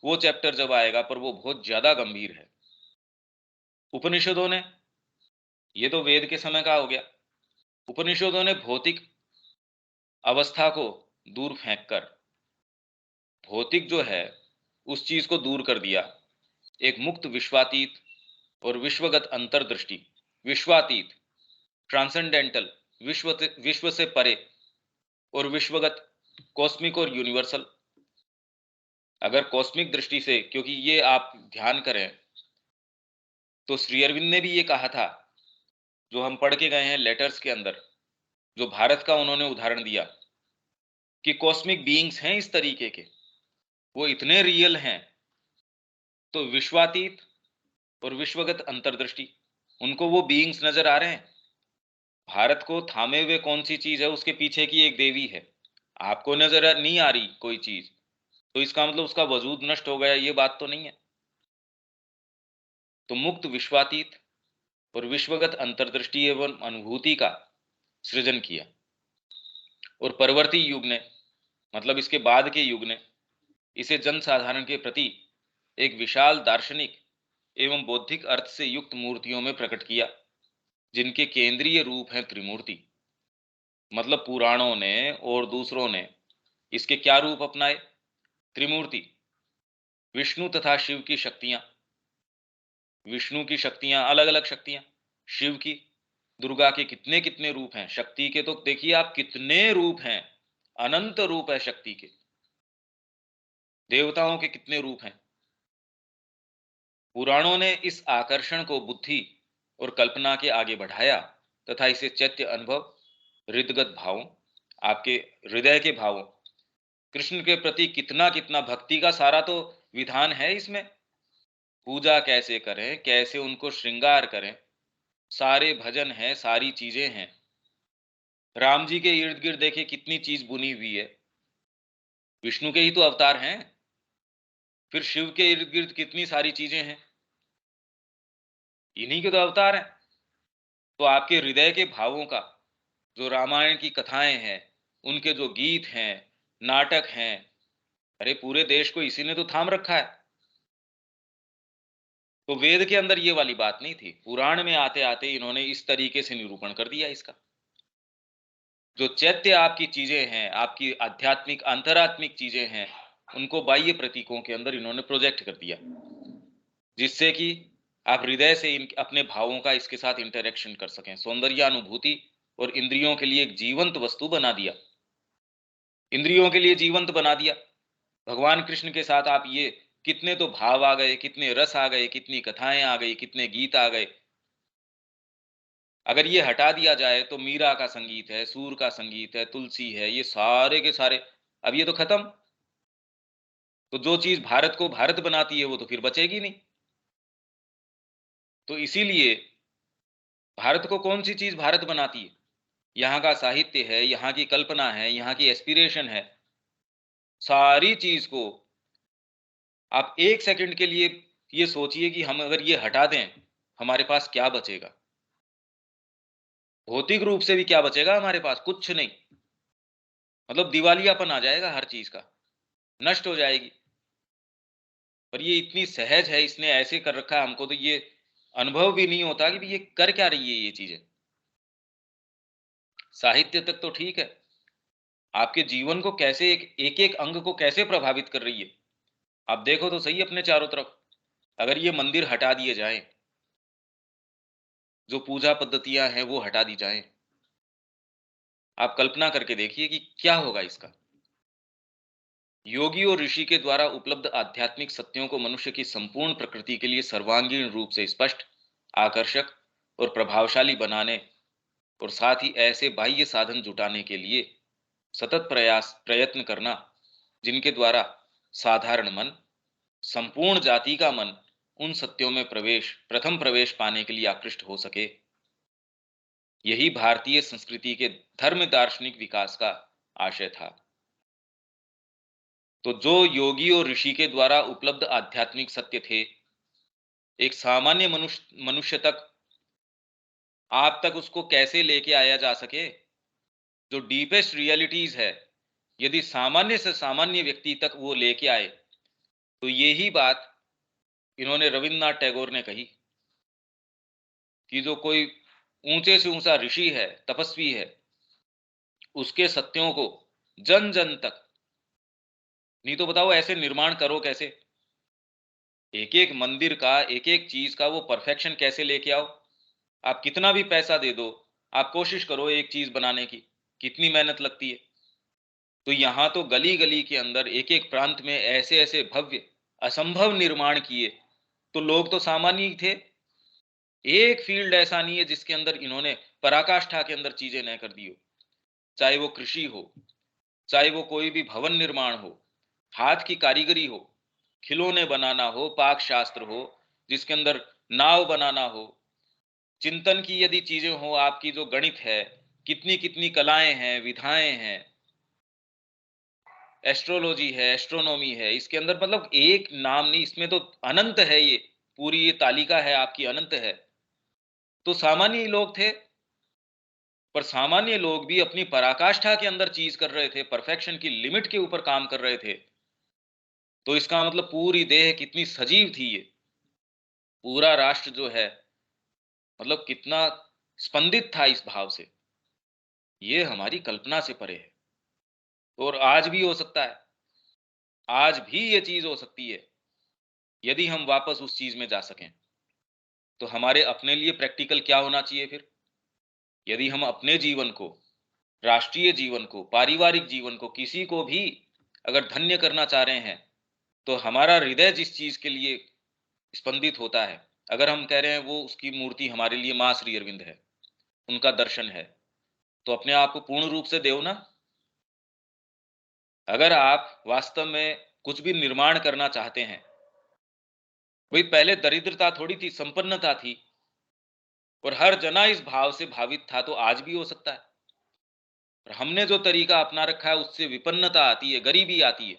वो चैप्टर जब आएगा, पर वो बहुत ज्यादा गंभीर है। उपनिषदों ने, ये तो वेद के समय का हो गया, उपनिषदों ने भौतिक अवस्था को दूर फेंक कर भौतिक जो है उस चीज को दूर कर दिया, एक मुक्त विश्वातीत और विश्वगत अंतर्दृष्टि, विश्वातीत ट्रांसेंडेंटल, विश्व से परे, और विश्वगत कॉस्मिक और यूनिवर्सल। अगर कॉस्मिक दृष्टि से, क्योंकि ये आप ध्यान करें तो श्री अरविंद ने भी ये कहा था, जो हम पढ़ के गए हैं लेटर्स के अंदर, जो भारत का उन्होंने उदाहरण दिया कि कॉस्मिक बीइंग्स हैं इस तरीके के, वो इतने रियल हैं। तो विश्वातीत और विश्वगत अंतर्दृष्टि, उनको वो बीइंग्स नजर आ रहे हैं। भारत को थामे हुए कौन सी चीज है, उसके पीछे की एक देवी है, आपको नजर नहीं आ रही कोई चीज, तो इसका मतलब उसका वजूद नष्ट हो गया, ये बात तो नहीं है। तो मुक्त विश्वातीत और विश्वगत अंतर्दृष्टि एवं अनुभूति का सृजन किया। और परवर्ती युग ने, मतलब इसके बाद के युग ने, इसे जनसाधारण के प्रति एक विशाल दार्शनिक एवं बौद्धिक अर्थ से युक्त मूर्तियों में प्रकट किया, जिनके केंद्रीय रूप हैं त्रिमूर्ति। मतलब पुराणों ने और दूसरों ने इसके क्या रूप अपनाए? त्रिमूर्ति, विष्णु तथा शिव की शक्तियां, विष्णु की शक्तियां अलग अलग शक्तियां, शिव की, दुर्गा के कितने कितने रूप हैं, शक्ति के तो देखिए आप कितने रूप हैं, अनंत रूप है शक्ति के। देवताओं के कितने रूप हैं। पुराणों ने इस आकर्षण को बुद्धि और कल्पना के आगे बढ़ाया तथा इसे चैत्य अनुभव, हृदगत भावों, आपके हृदय के भावों, कृष्ण के प्रति कितना कितना भक्ति का सारा तो विधान है इसमें। पूजा कैसे करें, कैसे उनको श्रृंगार करें, सारे भजन हैं, सारी चीजें हैं। राम जी के इर्द गिर्द देखिए कितनी चीज बुनी हुई है, विष्णु के ही तो अवतार हैं। फिर शिव के इर्द गिर्द कितनी सारी चीजें हैं, इन्हीं के तो अवतार हैं। तो आपके हृदय के भावों का, जो रामायण की कथाएं हैं, उनके जो गीत हैं, नाटक हैं, अरे पूरे देश को इसी ने तो थाम रखा है। तो वेद के अंदर ये वाली बात नहीं थी, पुराण में आते आते इन्होंने इस तरीके से निरूपण कर दिया इसका। जो चैत्य आपकी चीजें हैं, आपकी आध्यात्मिक अंतरात्मिक चीजें हैं, उनको बाह्य प्रतीकों के अंदर इन्होंने प्रोजेक्ट कर दिया, जिससे कि आप हृदय से इन अपने भावों का इसके साथ इंटरेक्शन कर सकें। सौंदर्यानुभूति और इंद्रियों के लिए एक जीवंत वस्तु बना दिया, इंद्रियों के लिए जीवंत बना दिया। भगवान कृष्ण के साथ आप ये कितने तो भाव आ गए, कितने रस आ गए, कितनी कथाएं आ गई, कितने गीत आ गए। अगर ये हटा दिया जाए तो मीरा का संगीत है, सूर का संगीत है, तुलसी है, ये सारे के सारे अब ये तो खत्म। तो जो चीज भारत को भारत बनाती है वो तो फिर बचेगी नहीं। तो इसीलिए भारत को कौन सी चीज भारत बनाती है? यहाँ का साहित्य है, यहाँ की कल्पना है, यहाँ की एस्पिरेशन है। सारी चीज को आप एक सेकंड के लिए ये सोचिए कि हम अगर ये हटा दें, हमारे पास क्या बचेगा? भौतिक रूप से भी क्या बचेगा हमारे पास? कुछ नहीं। मतलब दिवालियापन आ जाएगा हर चीज का, नष्ट हो जाएगी। पर ये इतनी सहज है, इसने ऐसे कर रखा है, हमको तो ये अनुभव भी नहीं होता कि ये कर क्या रही है ये चीजें। साहित्य तक तो ठीक है, आपके जीवन को कैसे एक एक अंग को कैसे प्रभावित कर रही है, आप देखो तो सही अपने चारों तरफ। अगर ये मंदिर हटा दिए जाएं, जो पूजा पद्धतियां हैं वो हटा दी जाएं, आप कल्पना करके देखिए कि क्या होगा इसका। योगी और ऋषि के द्वारा उपलब्ध आध्यात्मिक सत्यों को मनुष्य की संपूर्ण प्रकृति के लिए सर्वांगीण रूप से स्पष्ट, आकर्षक और प्रभावशाली बनाने और साथ ही ऐसे बाह्य साधन जुटाने के लिए सतत प्रयत्न करना, जिनके द्वारा साधारण मन, संपूर्ण जाति का मन उन सत्यों में प्रथम प्रवेश पाने के लिए आकृष्ट हो सके, यही भारतीय संस्कृति के धर्म दार्शनिक विकास का आशय था। तो जो योगी और ऋषि के द्वारा उपलब्ध आध्यात्मिक सत्य थे, एक सामान्य मनुष्य मनुष्य तक, आप तक उसको कैसे लेके आया जा सके? जो डीपेस्ट रियलिटीज है, यदि सामान्य से सामान्य व्यक्ति तक वो लेके आए, तो यही बात इन्होंने रविन्द्रनाथ टैगोर ने कही कि जो कोई ऊंचे से ऊंचा ऋषि है, तपस्वी है, उसके सत्यों को जन जन तक, नहीं तो बताओ ऐसे निर्माण करो कैसे? एक एक मंदिर का, एक एक चीज का वो परफेक्शन कैसे लेके आओ? आप कितना भी पैसा दे दो, आप कोशिश करो एक चीज बनाने की, कितनी मेहनत लगती है। तो यहाँ तो गली गली के अंदर एक एक प्रांत में ऐसे ऐसे भव्य असंभव निर्माण किए, तो लोग तो सामान्य ही थे। एक फील्ड ऐसा नहीं है जिसके अंदर इन्होंने पराकाष्ठा के अंदर चीजें न कर दी हो। चाहे वो कृषि हो, चाहे वो कोई भी भवन निर्माण हो, हाथ की कारीगरी हो, खिलौने बनाना हो, पाक शास्त्र हो, जिसके अंदर नाव बनाना हो, चिंतन की यदि चीजें हो, आपकी जो गणित है, कितनी कितनी कलाएं हैं, विधाएं हैं, एस्ट्रोलॉजी है, एस्ट्रोनॉमी है, इसके अंदर मतलब एक नाम नहीं, इसमें तो अनंत है। ये पूरी ये तालिका है आपकी, अनंत है। तो सामान्य ही लोग थे, पर सामान्य लोग भी अपनी पराकाष्ठा के अंदर चीज कर रहे थे, परफेक्शन की लिमिट के ऊपर काम कर रहे थे। तो इसका मतलब पूरी देह कितनी सजीव थी ये, पूरा राष्ट्र जो है, मतलब कितना स्पंदित था इस भाव से। ये हमारी कल्पना से परे है। और आज भी हो सकता है, आज भी ये चीज हो सकती है, यदि हम वापस उस चीज में जा सकें। तो हमारे अपने लिए प्रैक्टिकल क्या होना चाहिए फिर? यदि हम अपने जीवन को, राष्ट्रीय जीवन को, पारिवारिक जीवन को, किसी को भी अगर धन्य करना चाह रहे हैं, तो हमारा हृदय जिस चीज के लिए स्पंदित होता है, अगर हम कह रहे हैं वो उसकी मूर्ति हमारे लिए माँ श्री अरविंद है, उनका दर्शन है, तो अपने आप को पूर्ण रूप से देव ना। अगर आप वास्तव में कुछ भी निर्माण करना चाहते हैं, वही पहले दरिद्रता थोड़ी थी, संपन्नता थी, और हर जना इस भाव से भावित था, तो आज भी हो सकता है। और हमने जो तरीका अपना रखा है उससे विपन्नता आती है, गरीबी आती है।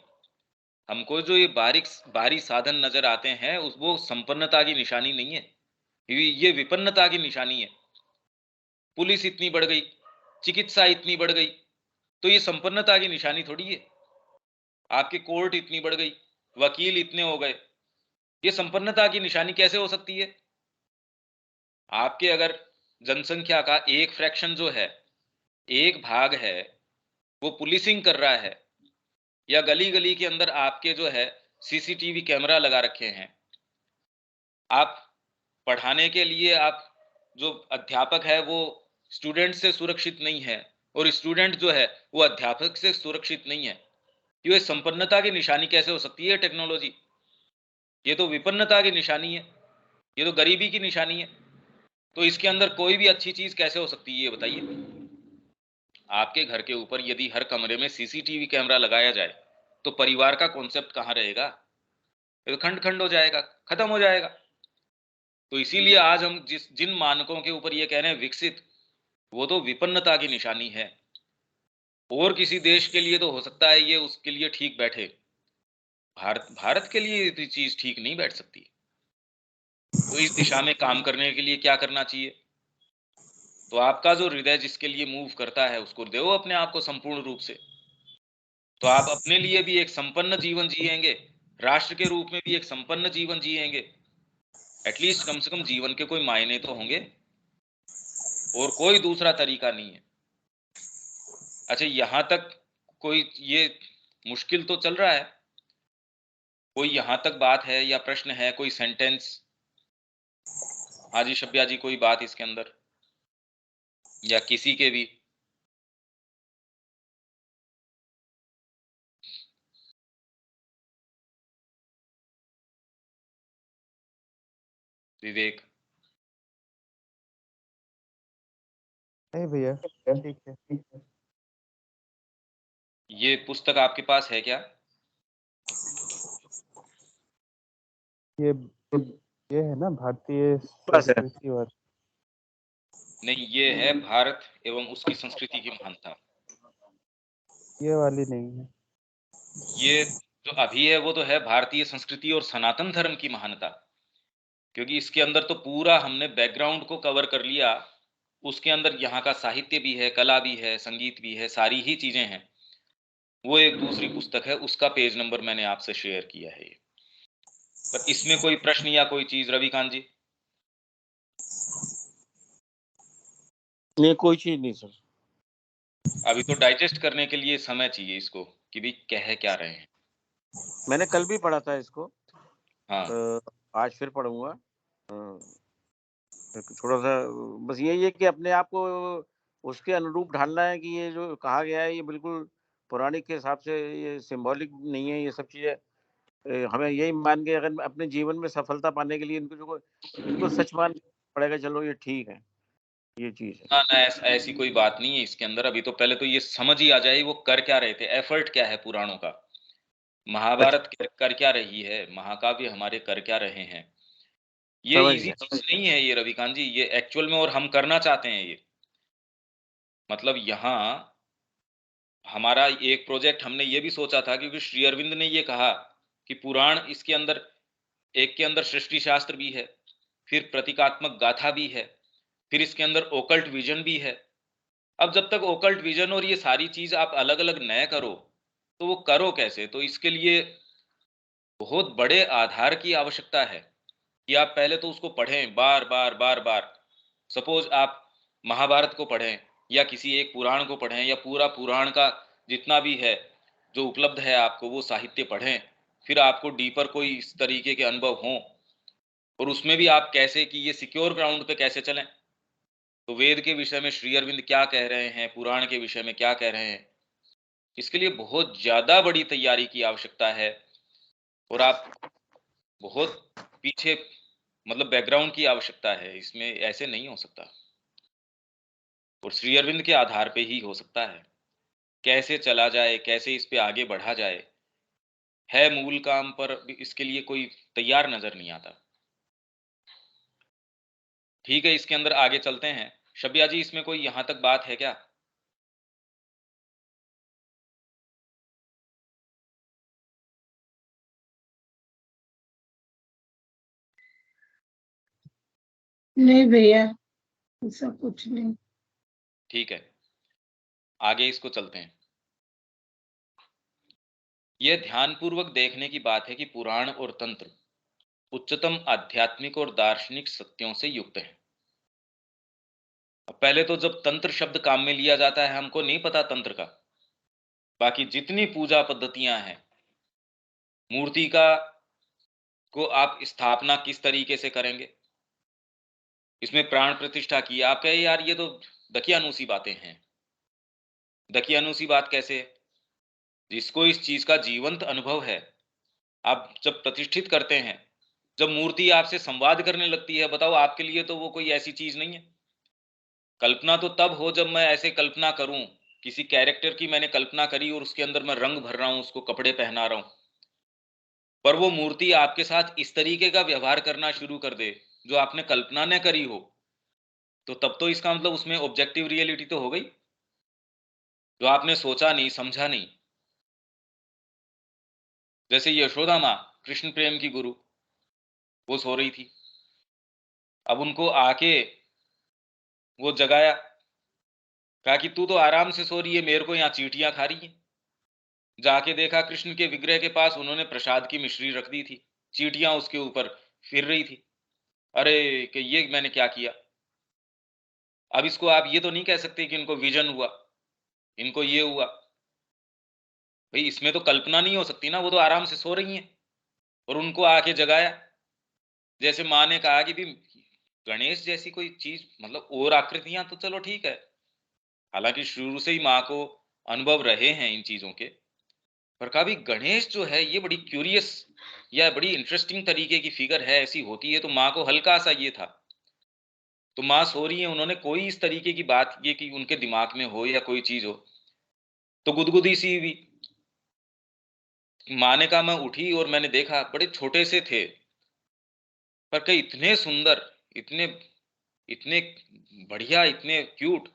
हमको जो ये बाहरी साधन नजर आते हैं उस वो संपन्नता की निशानी नहीं है, ये विपन्नता की निशानी है। पुलिस इतनी बढ़ गई, चिकित्सा इतनी बढ़ गई, तो ये संपन्नता की निशानी थोड़ी है। आपके कोर्ट इतनी बढ़ गई, वकील इतने हो गए, ये संपन्नता की निशानी कैसे हो सकती है? आपके अगर जनसंख्या का एक फ्रैक्शन जो है, एक भाग है, वो पुलिसिंग कर रहा है, या गली गली के अंदर आपके जो है सीसीटीवी कैमरा लगा रखे हैं, आप पढ़ाने के लिए आप जो अध्यापक है वो स्टूडेंट से सुरक्षित नहीं है, और स्टूडेंट जो है वो अध्यापक से सुरक्षित नहीं है, ये संपन्नता की निशानी कैसे हो सकती है? टेक्नोलॉजी, ये तो विपन्नता की निशानी है, ये तो गरीबी की निशानी है। तो इसके अंदर कोई भी अच्छी चीज कैसे हो सकती है, ये बताइए। आपके घर के ऊपर यदि हर कमरे में सीसीटीवी कैमरा लगाया जाए, तो परिवार का कॉन्सेप्ट कहाँ रहेगा? ये तो खंड खंड हो जाएगा, खत्म हो जाएगा। तो इसीलिए आज हम जिन मानकों के ऊपर ये कह रहे हैं विकसित, वो तो विपन्नता की निशानी है। और किसी देश के लिए तो हो सकता है ये उसके लिए ठीक बैठे, भारत भारत के लिए ये चीज ठीक नहीं बैठ सकती। तो इस दिशा में काम करने के लिए क्या करना चाहिए? तो आपका जो हृदय जिसके लिए मूव करता है उसको दो अपने आप को संपूर्ण रूप से। तो आप अपने लिए भी एक संपन्न जीवन जिएंगे, राष्ट्र के रूप में भी एक संपन्न जीवन जिएंगे। एटलीस्ट कम से कम जीवन के कोई मायने तो होंगे, और कोई दूसरा तरीका नहीं है। अच्छा, यहां तक कोई ये मुश्किल तो चल रहा है, कोई यहां तक बात है या प्रश्न है, कोई सेंटेंस? हाँ जी शब्या जी, कोई बात इसके अंदर, या किसी के भी? विवेक? नहीं भैया, ठीक है। ये पुस्तक आपके पास है क्या? ये ये है ना भारतीय बस है। संस्कृति और नहीं, ये है भारत एवं उसकी संस्कृति की महानता। ये वाली नहीं है। ये जो अभी है वो तो है भारतीय संस्कृति और सनातन धर्म की महानता, क्योंकि इसके अंदर तो पूरा हमने बैकग्राउंड को कवर कर लिया। उसके अंदर यहाँ का साहित्य भी है, कला भी है, संगीत भी है, सारी ही चीजें हैं। वो एक दूसरी पुस्तक है, उसका पेज नंबर मैंने आपसे शेयर किया है ये। पर इसमें कोई प्रश्न या कोई चीज रविकांत जी? नहीं, कोई चीज नहीं सर। अभी तो डाइजेस्ट करने के लिए समय चाहिए इसको, कि भी कह क्या रहे हैं। मैंने कल भी पढ़ा था इसको, हाँ, आज फिर पढ़ूंगा। थोड़ा सा बस यही है कि अपने आप को उसके अनुरूप ढालना है कि ये जो कहा गया है ये बिल्कुल पौराणिक के हिसाब से ये सिंबॉलिक नहीं है। ये सब चीजें हमें यही मान के अगर अपने जीवन में सफलता पाने के लिए इनको सच मान पड़ेगा। चलो ये ठीक है, ये चीज है। ना ना, ऐसी कोई बात नहीं है इसके अंदर। अभी तो पहले तो ये समझ ही आ जाए वो कर क्या रहे थे, एफर्ट क्या है पुराणों का। अच्छा, महाभारत कर क्या रही है, महाकाव्य हमारे कर क्या रहे हैं। ये समझ इजी गया। चीज नहीं है ये रविकांत जी, ये एक्चुअल में, और हम करना चाहते हैं ये। मतलब यहाँ हमारा एक प्रोजेक्ट हमने ये भी सोचा था, क्योंकि श्री अरविंद ने ये कहा कि पुराण, इसके अंदर एक के अंदर सृष्टि शास्त्र भी है, फिर प्रतीकात्मक गाथा भी है, फिर इसके अंदर ओकल्ट विजन भी है। अब जब तक ओकल्ट विजन और ये सारी चीज आप अलग अलग नए करो, तो वो करो कैसे? तो इसके लिए बहुत बड़े आधार की आवश्यकता है, कि आप पहले तो उसको पढ़ें बार बार बार बार। सपोज आप महाभारत को पढ़ें, या किसी एक पुराण को पढ़ें, या पूरा पुराण का जितना भी है जो उपलब्ध है आपको, वो साहित्य पढ़ें। फिर आपको डीपर कोई इस तरीके के अनुभव हों, और उसमें भी आप कैसे कि ये सिक्योर ग्राउंड पे कैसे चलें। तो वेद के विषय में श्री अरविंद क्या कह रहे हैं, पुराण के विषय में क्या कह रहे हैं, इसके लिए बहुत ज्यादा बड़ी तैयारी की आवश्यकता है। और आप बहुत पीछे मतलब बैकग्राउंड की आवश्यकता है, इसमें ऐसे नहीं हो सकता। और श्री अरविंद के आधार पे ही हो सकता है। कैसे चला जाए, कैसे इस पे आगे बढ़ा जाए, है मूल काम, पर इसके लिए कोई तैयार नज़र नहीं आता। ठीक है, इसके अंदर आगे चलते हैं। शबिया जी, इसमें कोई यहाँ तक बात है क्या? नहीं भैया, ऐसा कुछ नहीं। ठीक है, आगे इसको चलते हैं। यह ध्यानपूर्वक देखने की बात है कि पुराण और तंत्र उच्चतम आध्यात्मिक और दार्शनिक सत्यों से युक्त है। अब पहले तो जब तंत्र शब्द काम में लिया जाता है, हमको नहीं पता तंत्र का। बाकी जितनी पूजा पद्धतियां हैं, मूर्ति का को आप स्थापना किस तरीके से करेंगे, इसमें प्राण प्रतिष्ठा की, आप कहे यार ये तो दकियानूसी बातें हैं। दकियानूसी बात कैसे? जिसको इस चीज का जीवंत अनुभव है, आप जब प्रतिष्ठित करते हैं, जब मूर्ति आपसे संवाद करने लगती है, बताओ आपके लिए तो वो कोई ऐसी चीज नहीं है। कल्पना तो तब हो जब मैं ऐसे कल्पना करूं, किसी कैरेक्टर की मैंने कल्पना करी और उसके अंदर मैं रंग भर रहा हूं, उसको कपड़े पहना रहा हूं, पर वो मूर्ति आपके साथ इस तरीके का व्यवहार करना शुरू कर दे जो आपने कल्पना न करी हो, तो तब तो इसका मतलब उसमें ऑब्जेक्टिव रियलिटी तो हो गई, जो आपने सोचा नहीं, समझा नहीं। जैसे यशोदा माँ, कृष्ण प्रेम की गुरु, वो सो रही थी, अब उनको आके वो जगाया, कहा कि तू तो आराम से सो रही है, मेरे को यहाँ चींटियां खा रही है। जाके देखा कृष्ण के विग्रह के पास उन्होंने प्रसाद की मिश्री रख दी थी, चींटियां उसके ऊपर फिर रही थी। अरे कि ये मैंने क्या किया। अब इसको आप ये तो नहीं कह सकते कि इनको विजन हुआ, इनको ये हुआ। भाई इसमें तो कल्पना नहीं हो सकती ना, वो तो आराम से सो रही हैं और उनको आके जगाया। जैसे माँ ने कहा कि भी गणेश जैसी कोई चीज, मतलब और आकृतियां तो चलो ठीक है, हालांकि शुरू से ही माँ को अनुभव रहे हैं इन चीजों के, पर कभी गणेश जो है ये बड़ी क्यूरियस या बड़ी इंटरेस्टिंग तरीके की फिगर है, ऐसी होती है तो माँ को हल्का सा ये था। तो माँ सो रही है, उन्होंने कोई इस तरीके की बात ये कि उनके दिमाग में हो या कोई चीज हो, तो गुदगुदी सी हुई। माँ ने कहा मैं उठी और मैंने देखा बड़े छोटे से थे, पर कई इतने सुंदर, इतने इतने बढ़िया, इतने क्यूट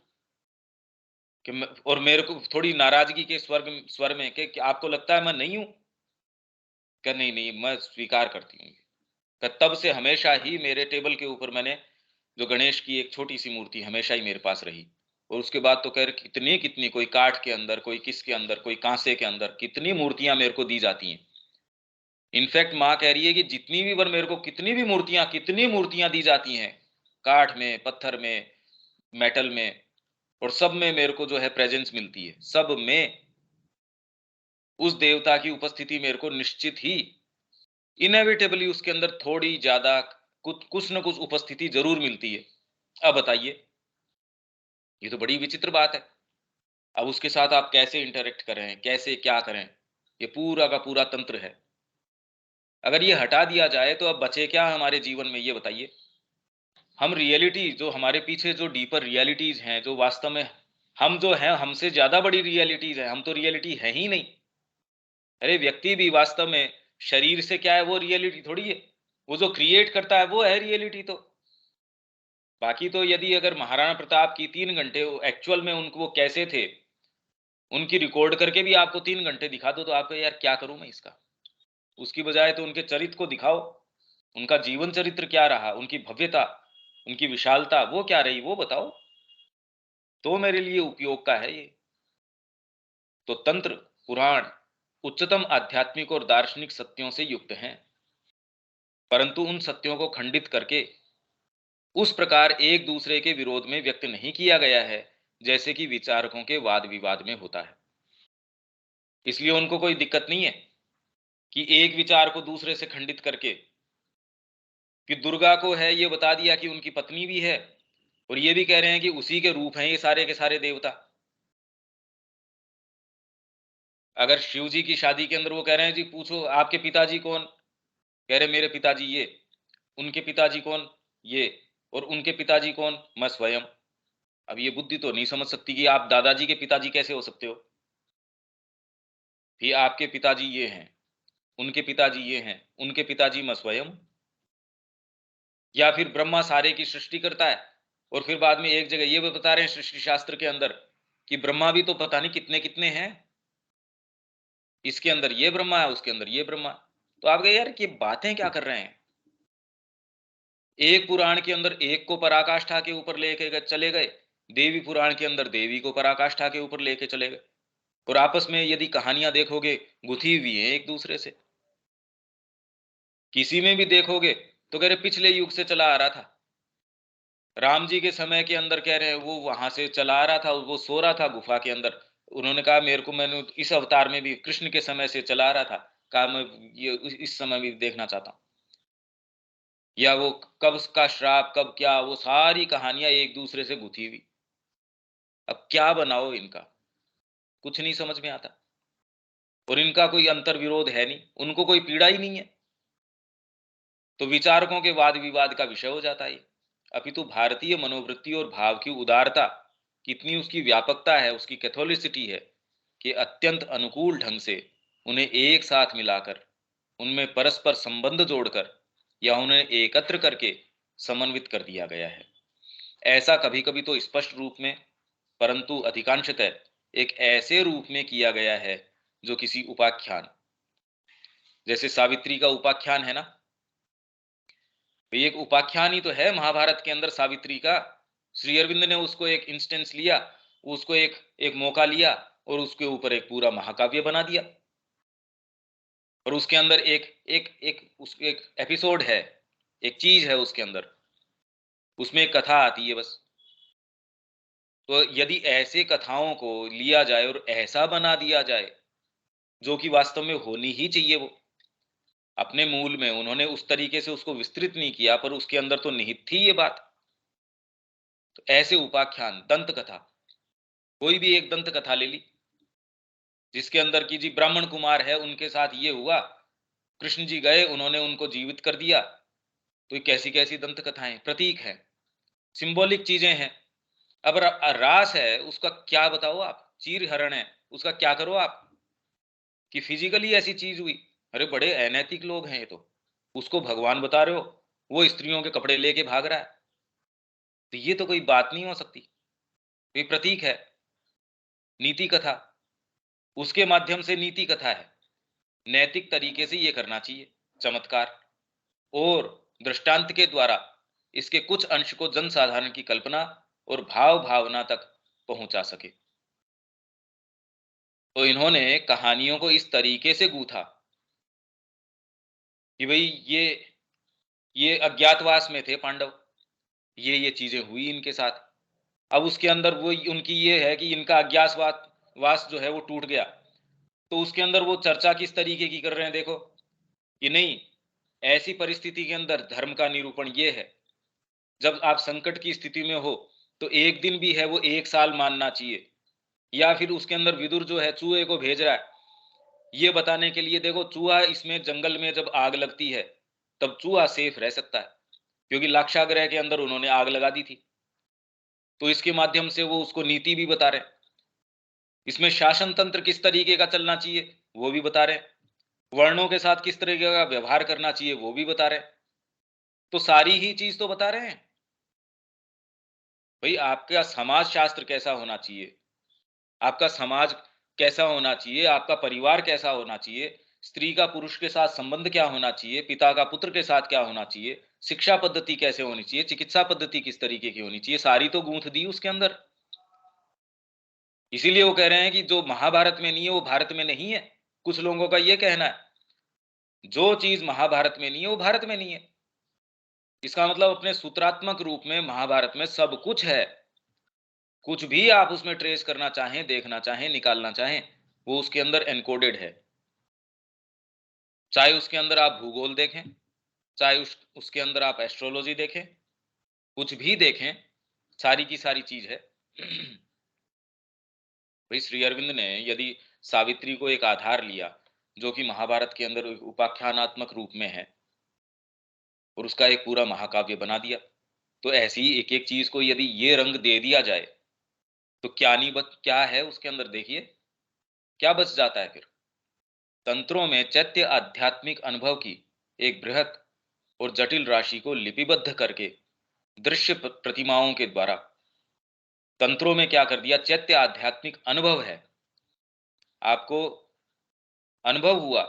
कि और मेरे को थोड़ी नाराजगी के स्वर में कि आपको लगता है मैं नहीं हूं? क्या नहीं नहीं, मैं स्वीकार करती हूँ। तब से हमेशा ही मेरे टेबल के ऊपर मैंने जो गणेश की एक छोटी सी मूर्ति हमेशा ही मेरे पास रही। और उसके बाद तो कह रहे कितनी कितनी, कोई काठ के अंदर, कोई किसके अंदर, कोई कांसे के अंदर, कितनी मूर्तियां मेरे को दी जाती हैं। इनफैक्ट माँ कह रही है कि जितनी भी बार मेरे को कितनी मूर्तियां दी जाती हैं, काठ में, पत्थर में, मेटल में, और सब में मेरे को जो है प्रेजेंस मिलती है, सब में उस देवता की उपस्थिति मेरे को निश्चित ही, इनएविटेबली उसके अंदर थोड़ी ज्यादा कुछ कुछ न कुछ उपस्थिति जरूर मिलती है। अब बताइए, ये तो बड़ी विचित्र बात है। अब उसके साथ आप कैसे इंटरेक्ट करें, कैसे क्या करें, ये पूरा का पूरा तंत्र है। अगर ये हटा दिया जाए तो अब बचे क्या हमारे जीवन में, ये बताइए। हम रियलिटी जो हमारे पीछे जो डीपर रियलिटीज हैं, जो वास्तव में हम जो हैं, हमसे ज्यादा बड़ी रियलिटीज है, हम तो रियलिटी है ही नहीं। अरे व्यक्ति भी वास्तव में शरीर से क्या है, वो रियलिटी थोड़ी है। वो जो क्रिएट करता है वो है रियलिटी। तो बाकी तो यदि अगर महाराणा प्रताप की 3 घंटे एक्चुअल में उनको वो कैसे थे, उनकी रिकॉर्ड करके भी आपको 3 घंटे दिखा दो, तो आपको यार क्या करूं मैं इसका। उसकी बजाय तो उनके चरित्र को दिखाओ, उनका जीवन चरित्र क्या रहा, उनकी भव्यता, उनकी विशालता वो क्या रही, वो बताओ, तो मेरे लिए उपयोग का है ये। तो तंत्र, पुराण उच्चतम आध्यात्मिक और दार्शनिक सत्यों से युक्त हैं, परंतु उन सत्यों को खंडित करके उस प्रकार एक दूसरे के विरोध में व्यक्त नहीं किया गया है जैसे कि विचारकों के वाद विवाद में होता है। इसलिए उनको कोई दिक्कत नहीं है कि एक विचार को दूसरे से खंडित करके, कि दुर्गा को है ये बता दिया कि उनकी पत्नी भी है, और ये भी कह रहे हैं कि उसी के रूप हैं ये सारे के सारे देवता। अगर शिव जी की शादी के अंदर वो कह रहे हैं जी पूछो आपके पिताजी कौन, कह रहे मेरे पिताजी ये, उनके पिताजी कौन, ये, और उनके पिताजी कौन, मैं स्वयं। अब ये बुद्धि तो नहीं समझ सकती कि आप दादाजी के पिताजी कैसे हो सकते हो। भी आपके पिताजी ये हैं, उनके पिताजी ये हैं, उनके पिताजी मैं स्वयं। या फिर ब्रह्मा सारे की सृष्टि करता है और फिर बाद में एक जगह ये भी बता रहे हैं सृष्टि शास्त्र के अंदर कि ब्रह्मा भी तो पता नहीं कितने कितने हैं, इसके अंदर ये ब्रह्मा है, उसके अंदर ये ब्रह्मा। तो आप कहे यार ये बातें क्या कर रहे हैं। एक पुराण के अंदर एक को पराकाष्ठा के ऊपर लेके चले गए, देवी पुराण के अंदर देवी को पराकाष्ठा के ऊपर लेके चले गए, और आपस में यदि कहानियां देखोगे गुथी हुई है एक दूसरे से। किसी में भी देखोगे तो कह रहे पिछले युग से चला आ रहा था। राम जी के समय के अंदर कह रहे हैं वो वहां से चला आ रहा था, वो सो रहा था गुफा के अंदर। उन्होंने कहा मेरे को, मैंने इस अवतार में भी कृष्ण के समय से चला आ रहा था, कहा मैं ये इस समय भी देखना चाहता हूं। या वो कब उसका श्राप कब क्या, वो सारी कहानियां एक दूसरे से गुथी हुई। अब क्या बनाओ इनका, कुछ नहीं समझ में आता। और इनका कोई अंतर विरोध है नहीं, उनको कोई पीड़ा ही नहीं है, तो विचारकों के वाद विवाद का विषय हो जाता है। अपितु भारतीय मनोवृत्ति और भाव की उदारता, कितनी उसकी व्यापकता है, उसकी कैथोलिसिटी है कि अत्यंत अनुकूल ढंग से उन्हें एक साथ मिलाकर, उनमें परस्पर संबंध जोड़कर या उन्हें एकत्र करके समन्वित कर दिया गया है। ऐसा कभी कभी तो स्पष्ट रूप में, परंतु अधिकांशतः एक ऐसे रूप में किया गया है जो किसी उपाख्यान, जैसे सावित्री का उपाख्यान है ना, तो एक उपाख्यान ही तो है महाभारत के अंदर सावित्री का। श्री अरविंद ने उसको एक इंस्टेंस लिया, उसको एक एक मौका लिया और उसके ऊपर एक पूरा महाकाव्य बना दिया। और उसके अंदर एक एक एक उसके एक एपिसोड है, एक चीज है उसके अंदर, उसमें एक कथा आती है बस। तो यदि ऐसे कथाओं को लिया जाए और ऐसा बना दिया जाए जो कि वास्तव में होनी ही चाहिए, वो अपने मूल में उन्होंने उस तरीके से उसको विस्तृत नहीं किया, पर उसके अंदर तो निहित थी ये बात। तो ऐसे उपाख्यान, दंत कथा, कोई भी एक दंत कथा ले ली जिसके अंदर की जी ब्राह्मण कुमार है, उनके साथ ये हुआ, कृष्ण जी गए, उन्होंने उनको जीवित कर दिया। तो ये कैसी कैसी दंत कथाएं, प्रतीक है, सिंबॉलिक चीजें हैं। अब रास है, उसका क्या बताओ आप, चीर हरण है, उसका क्या करो आप कि फिजिकली ऐसी चीज हुई। अरे बड़े अनैतिक लोग हैं ये तो, उसको भगवान बता रहे हो, वो स्त्रियों के कपड़े लेके भाग रहा है। तो ये तो कोई बात नहीं हो सकती। ये प्रतीक है, नीति कथा, उसके माध्यम से नीति कथा है, नैतिक तरीके से ये करना चाहिए चमत्कार, और दृष्टांत के द्वारा इसके कुछ अंश को जनसाधारण की कल्पना और भाव भावना तक पहुंचा सके। तो इन्होंने कहानियों को इस तरीके से गूथा कि भाई ये अज्ञातवास में थे पांडव, ये चीजें हुई इनके साथ। अब उसके अंदर वो उनकी ये है कि इनका अज्ञातवास वास जो है वो टूट गया, तो उसके अंदर वो चर्चा किस तरीके की कर रहे हैं देखो, कि नहीं, ऐसी परिस्थिति के अंदर धर्म का निरूपण ये है, जब आप संकट की स्थिति में हो तो एक दिन भी है वो एक साल मानना चाहिए। या फिर उसके अंदर विदुर जो है चूहे को भेज रहा है ये बताने के लिए, देखो चूहा, इसमें जंगल में जब आग लगती है तब चूहा सेफ रह सकता है, क्योंकि लाक्षागृह के अंदर उन्होंने आग लगा दी थी। तो इसके माध्यम से वो उसको नीति भी बता रहे हैं, इसमें शासन तंत्र किस तरीके का चलना चाहिए वो भी बता रहे हैं, वर्णों के साथ किस तरीके का व्यवहार करना चाहिए वो भी बता रहे हैं। तो सारी ही चीज तो बता रहे हैं। भाई आपका समाज शास्त्र कैसा होना चाहिए, आपका समाज कैसा होना चाहिए, आपका परिवार कैसा होना चाहिए, स्त्री का पुरुष के साथ संबंध क्या होना चाहिए, पिता का पुत्र के साथ क्या होना चाहिए, शिक्षा पद्धति कैसे होनी चाहिए, चिकित्सा पद्धति किस तरीके की होनी चाहिए, सारी तो गूंथ दी उसके अंदर। इसीलिए वो कह रहे हैं कि जो महाभारत में नहीं है वो भारत में नहीं है। कुछ लोगों का ये कहना है जो चीज महाभारत में नहीं है वो भारत में नहीं है। इसका मतलब अपने सूत्रात्मक रूप में महाभारत में सब कुछ है, कुछ भी आप उसमें ट्रेस करना चाहें, देखना चाहें, निकालना चाहें, वो उसके अंदर एनकोडेड है। चाहे उसके अंदर आप भूगोल देखें, चाहे उसके अंदर आप एस्ट्रोलॉजी देखें, कुछ भी देखें, सारी की सारी चीज है। भाई श्री अरविंद ने यदि सावित्री को एक आधार लिया जो कि महाभारत के अंदर उपाख्यानात्मक रूप में है और उसका एक पूरा महाकाव्य बना दिया, तो ऐसी ही एक एक चीज को यदि ये रंग दे दिया जाए तो क्या नहीं क्या है उसके अंदर, देखिए क्या बच जाता है फिर। तंत्रों में चैत्य आध्यात्मिक अनुभव की एक बृहत और जटिल राशि को लिपिबद्ध करके दृश्य प्रतिमाओं के द्वारा, तंत्रों में क्या कर दिया, चैत्य आध्यात्मिक अनुभव है, आपको अनुभव हुआ,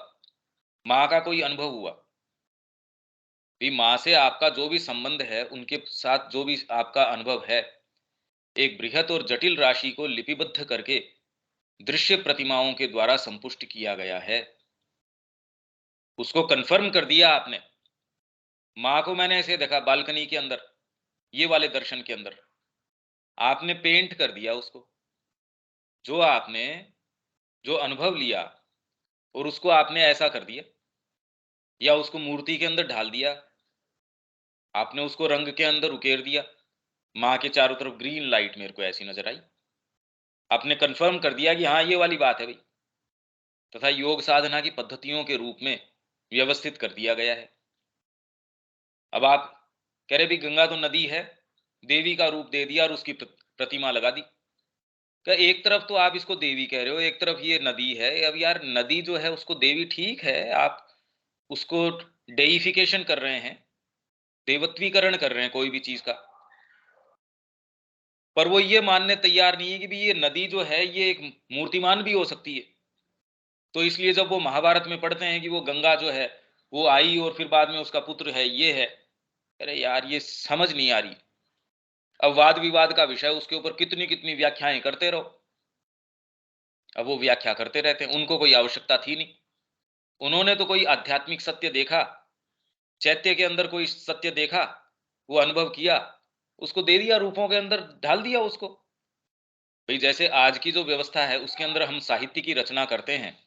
माँ का कोई अनुभव हुआ, भी माँ से आपका जो भी संबंध है, उनके साथ जो भी आपका अनुभव है, एक बृहत और जटिल राशि को लिपिबद्ध करके दृश्य प्रतिमाओं के द्वारा संपुष्ट किया गया है। उसको कंफर्म कर दिया आपने। माँ को मैंने ऐसे देखा बालकनी के अंदर, ये वाले दर्शन के अंदर आपने पेंट कर दिया उसको, जो आपने जो अनुभव लिया और उसको आपने ऐसा कर दिया, या उसको मूर्ति के अंदर ढाल दिया, आपने उसको रंग के अंदर उकेर दिया। माँ के चारों तरफ ग्रीन लाइट मेरे को ऐसी नजर आई, आपने कंफर्म कर दिया कि हाँ ये वाली बात है भाई, तथा योग साधना की पद्धतियों के रूप में व्यवस्थित कर दिया गया है। अब आप कह रहे भी गंगा तो नदी है, देवी का रूप दे दिया और उसकी प्रतिमा लगा दी। क्या एक तरफ तो आप इसको देवी कह रहे हो, एक तरफ ये नदी है। अब यार नदी जो है उसको देवी, ठीक है, आप उसको डेइफिकेशन कर रहे हैं, देवत्वीकरण कर रहे हैं कोई भी चीज का, पर वो ये मानने तैयार नहीं है कि भी ये नदी जो है ये एक मूर्तिमान भी हो सकती है। तो इसलिए जब वो महाभारत में पढ़ते हैं कि वो गंगा जो है वो आई और फिर बाद में उसका पुत्र है, ये है, अरे यार ये समझ नहीं आ रही। अब वाद विवाद का विषय, उसके ऊपर कितनी कितनी व्याख्याएं करते रहो। अब वो व्याख्या करते रहते हैं, उनको कोई आवश्यकता थी नहीं। उन्होंने तो कोई आध्यात्मिक सत्य देखा, चैत्य के अंदर कोई सत्य देखा, वो अनुभव किया, उसको दे दिया, रूपों के अंदर ढाल दिया उसको। भाई जैसे आज की जो व्यवस्था है उसके अंदर हम साहित्य की रचना करते हैं,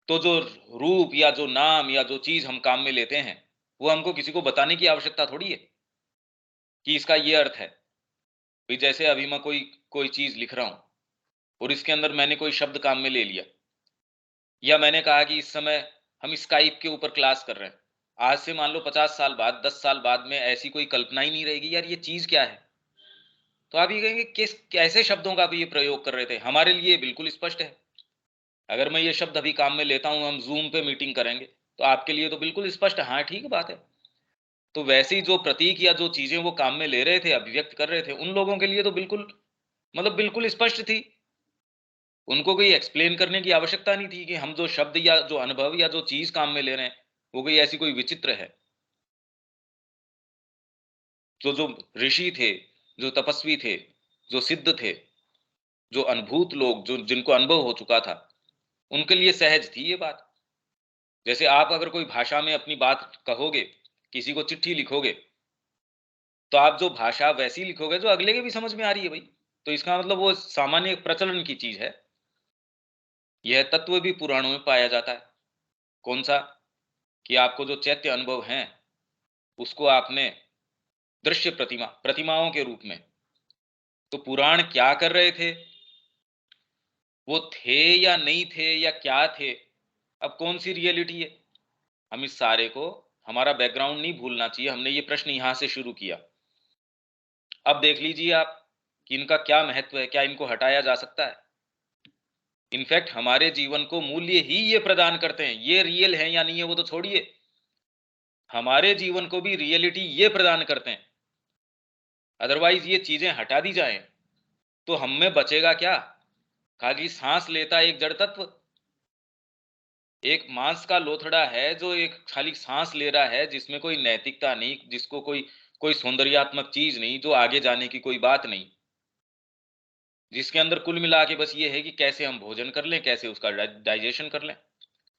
तो जो रूप या जो नाम या जो चीज हम काम में लेते हैं वो हमको किसी को बताने की आवश्यकता थोड़ी है कि इसका ये अर्थ है। भाई जैसे अभी मैं कोई कोई चीज लिख रहा हूं और इसके अंदर मैंने कोई शब्द काम में ले लिया, या मैंने कहा कि इस समय हम स्काइप के ऊपर क्लास कर रहे हैं, आज से मान लो 50 साल बाद, 10 साल बाद में ऐसी कोई कल्पना ही नहीं रहेगी यार ये चीज क्या है। तो आप ये कहेंगे किस कैसे शब्दों का भी ये प्रयोग कर रहे थे, हमारे लिए बिल्कुल स्पष्ट है। अगर मैं ये शब्द अभी काम में लेता हूं, हम जूम पे मीटिंग करेंगे, तो आपके लिए तो बिल्कुल स्पष्ट है, हाँ ठीक बात है। तो वैसे ही जो प्रतीक या जो चीजें वो काम में ले रहे थे, अभिव्यक्त कर रहे थे, उन लोगों के लिए तो बिल्कुल मतलब बिल्कुल स्पष्ट थी। उनको कोई एक्सप्लेन करने की आवश्यकता नहीं थी कि हम जो शब्द या जो अनुभव या जो चीज काम में ले रहे हैं वो कोई ऐसी कोई विचित्र है। तो जो ऋषि थे, जो तपस्वी थे, जो सिद्ध थे, जो अनुभूत लोग, जो जिनको अनुभव हो चुका था, उनके लिए सहज थी ये बात। जैसे आप अगर कोई भाषा में अपनी बात कहोगे, किसी को चिट्ठी लिखोगे, तो आप जो भाषा वैसी लिखोगे जो अगले के भी समझ में आ रही है भाई, तो इसका मतलब वो सामान्य प्रचलन की चीज है। यह तत्व भी पुराणों में पाया जाता है। कौन सा? कि आपको जो चैत्य अनुभव हैं उसको आपने दृश्य प्रतिमाओं के रूप में, तो पुराण क्या कर रहे थे, वो थे या नहीं थे या क्या थे, अब कौन सी रियलिटी है। हम इस सारे को, हमारा बैकग्राउंड नहीं भूलना चाहिए। हमने ये प्रश्न यहां से शुरू किया। अब देख लीजिए आप कि इनका क्या महत्व है, क्या इनको हटाया जा सकता है। इनफैक्ट हमारे जीवन को मूल्य ही ये प्रदान करते हैं। ये रियल है या नहीं है वो तो छोड़िए, हमारे जीवन को भी रियलिटी ये प्रदान करते हैं। अदरवाइज ये चीजें हटा दी जाएं तो हम में बचेगा क्या? खाली सांस लेता एक जड़ तत्व, एक मांस का लोथड़ा है जो एक खाली सांस ले रहा है, जिसमें कोई नैतिकता नहीं, जिसको कोई कोई सौंदर्यात्मक चीज नहीं, जो आगे जाने की कोई बात नहीं, जिसके अंदर कुल मिला के बस ये है कि कैसे हम भोजन कर लें, कैसे उसका डाइजेशन कर लें।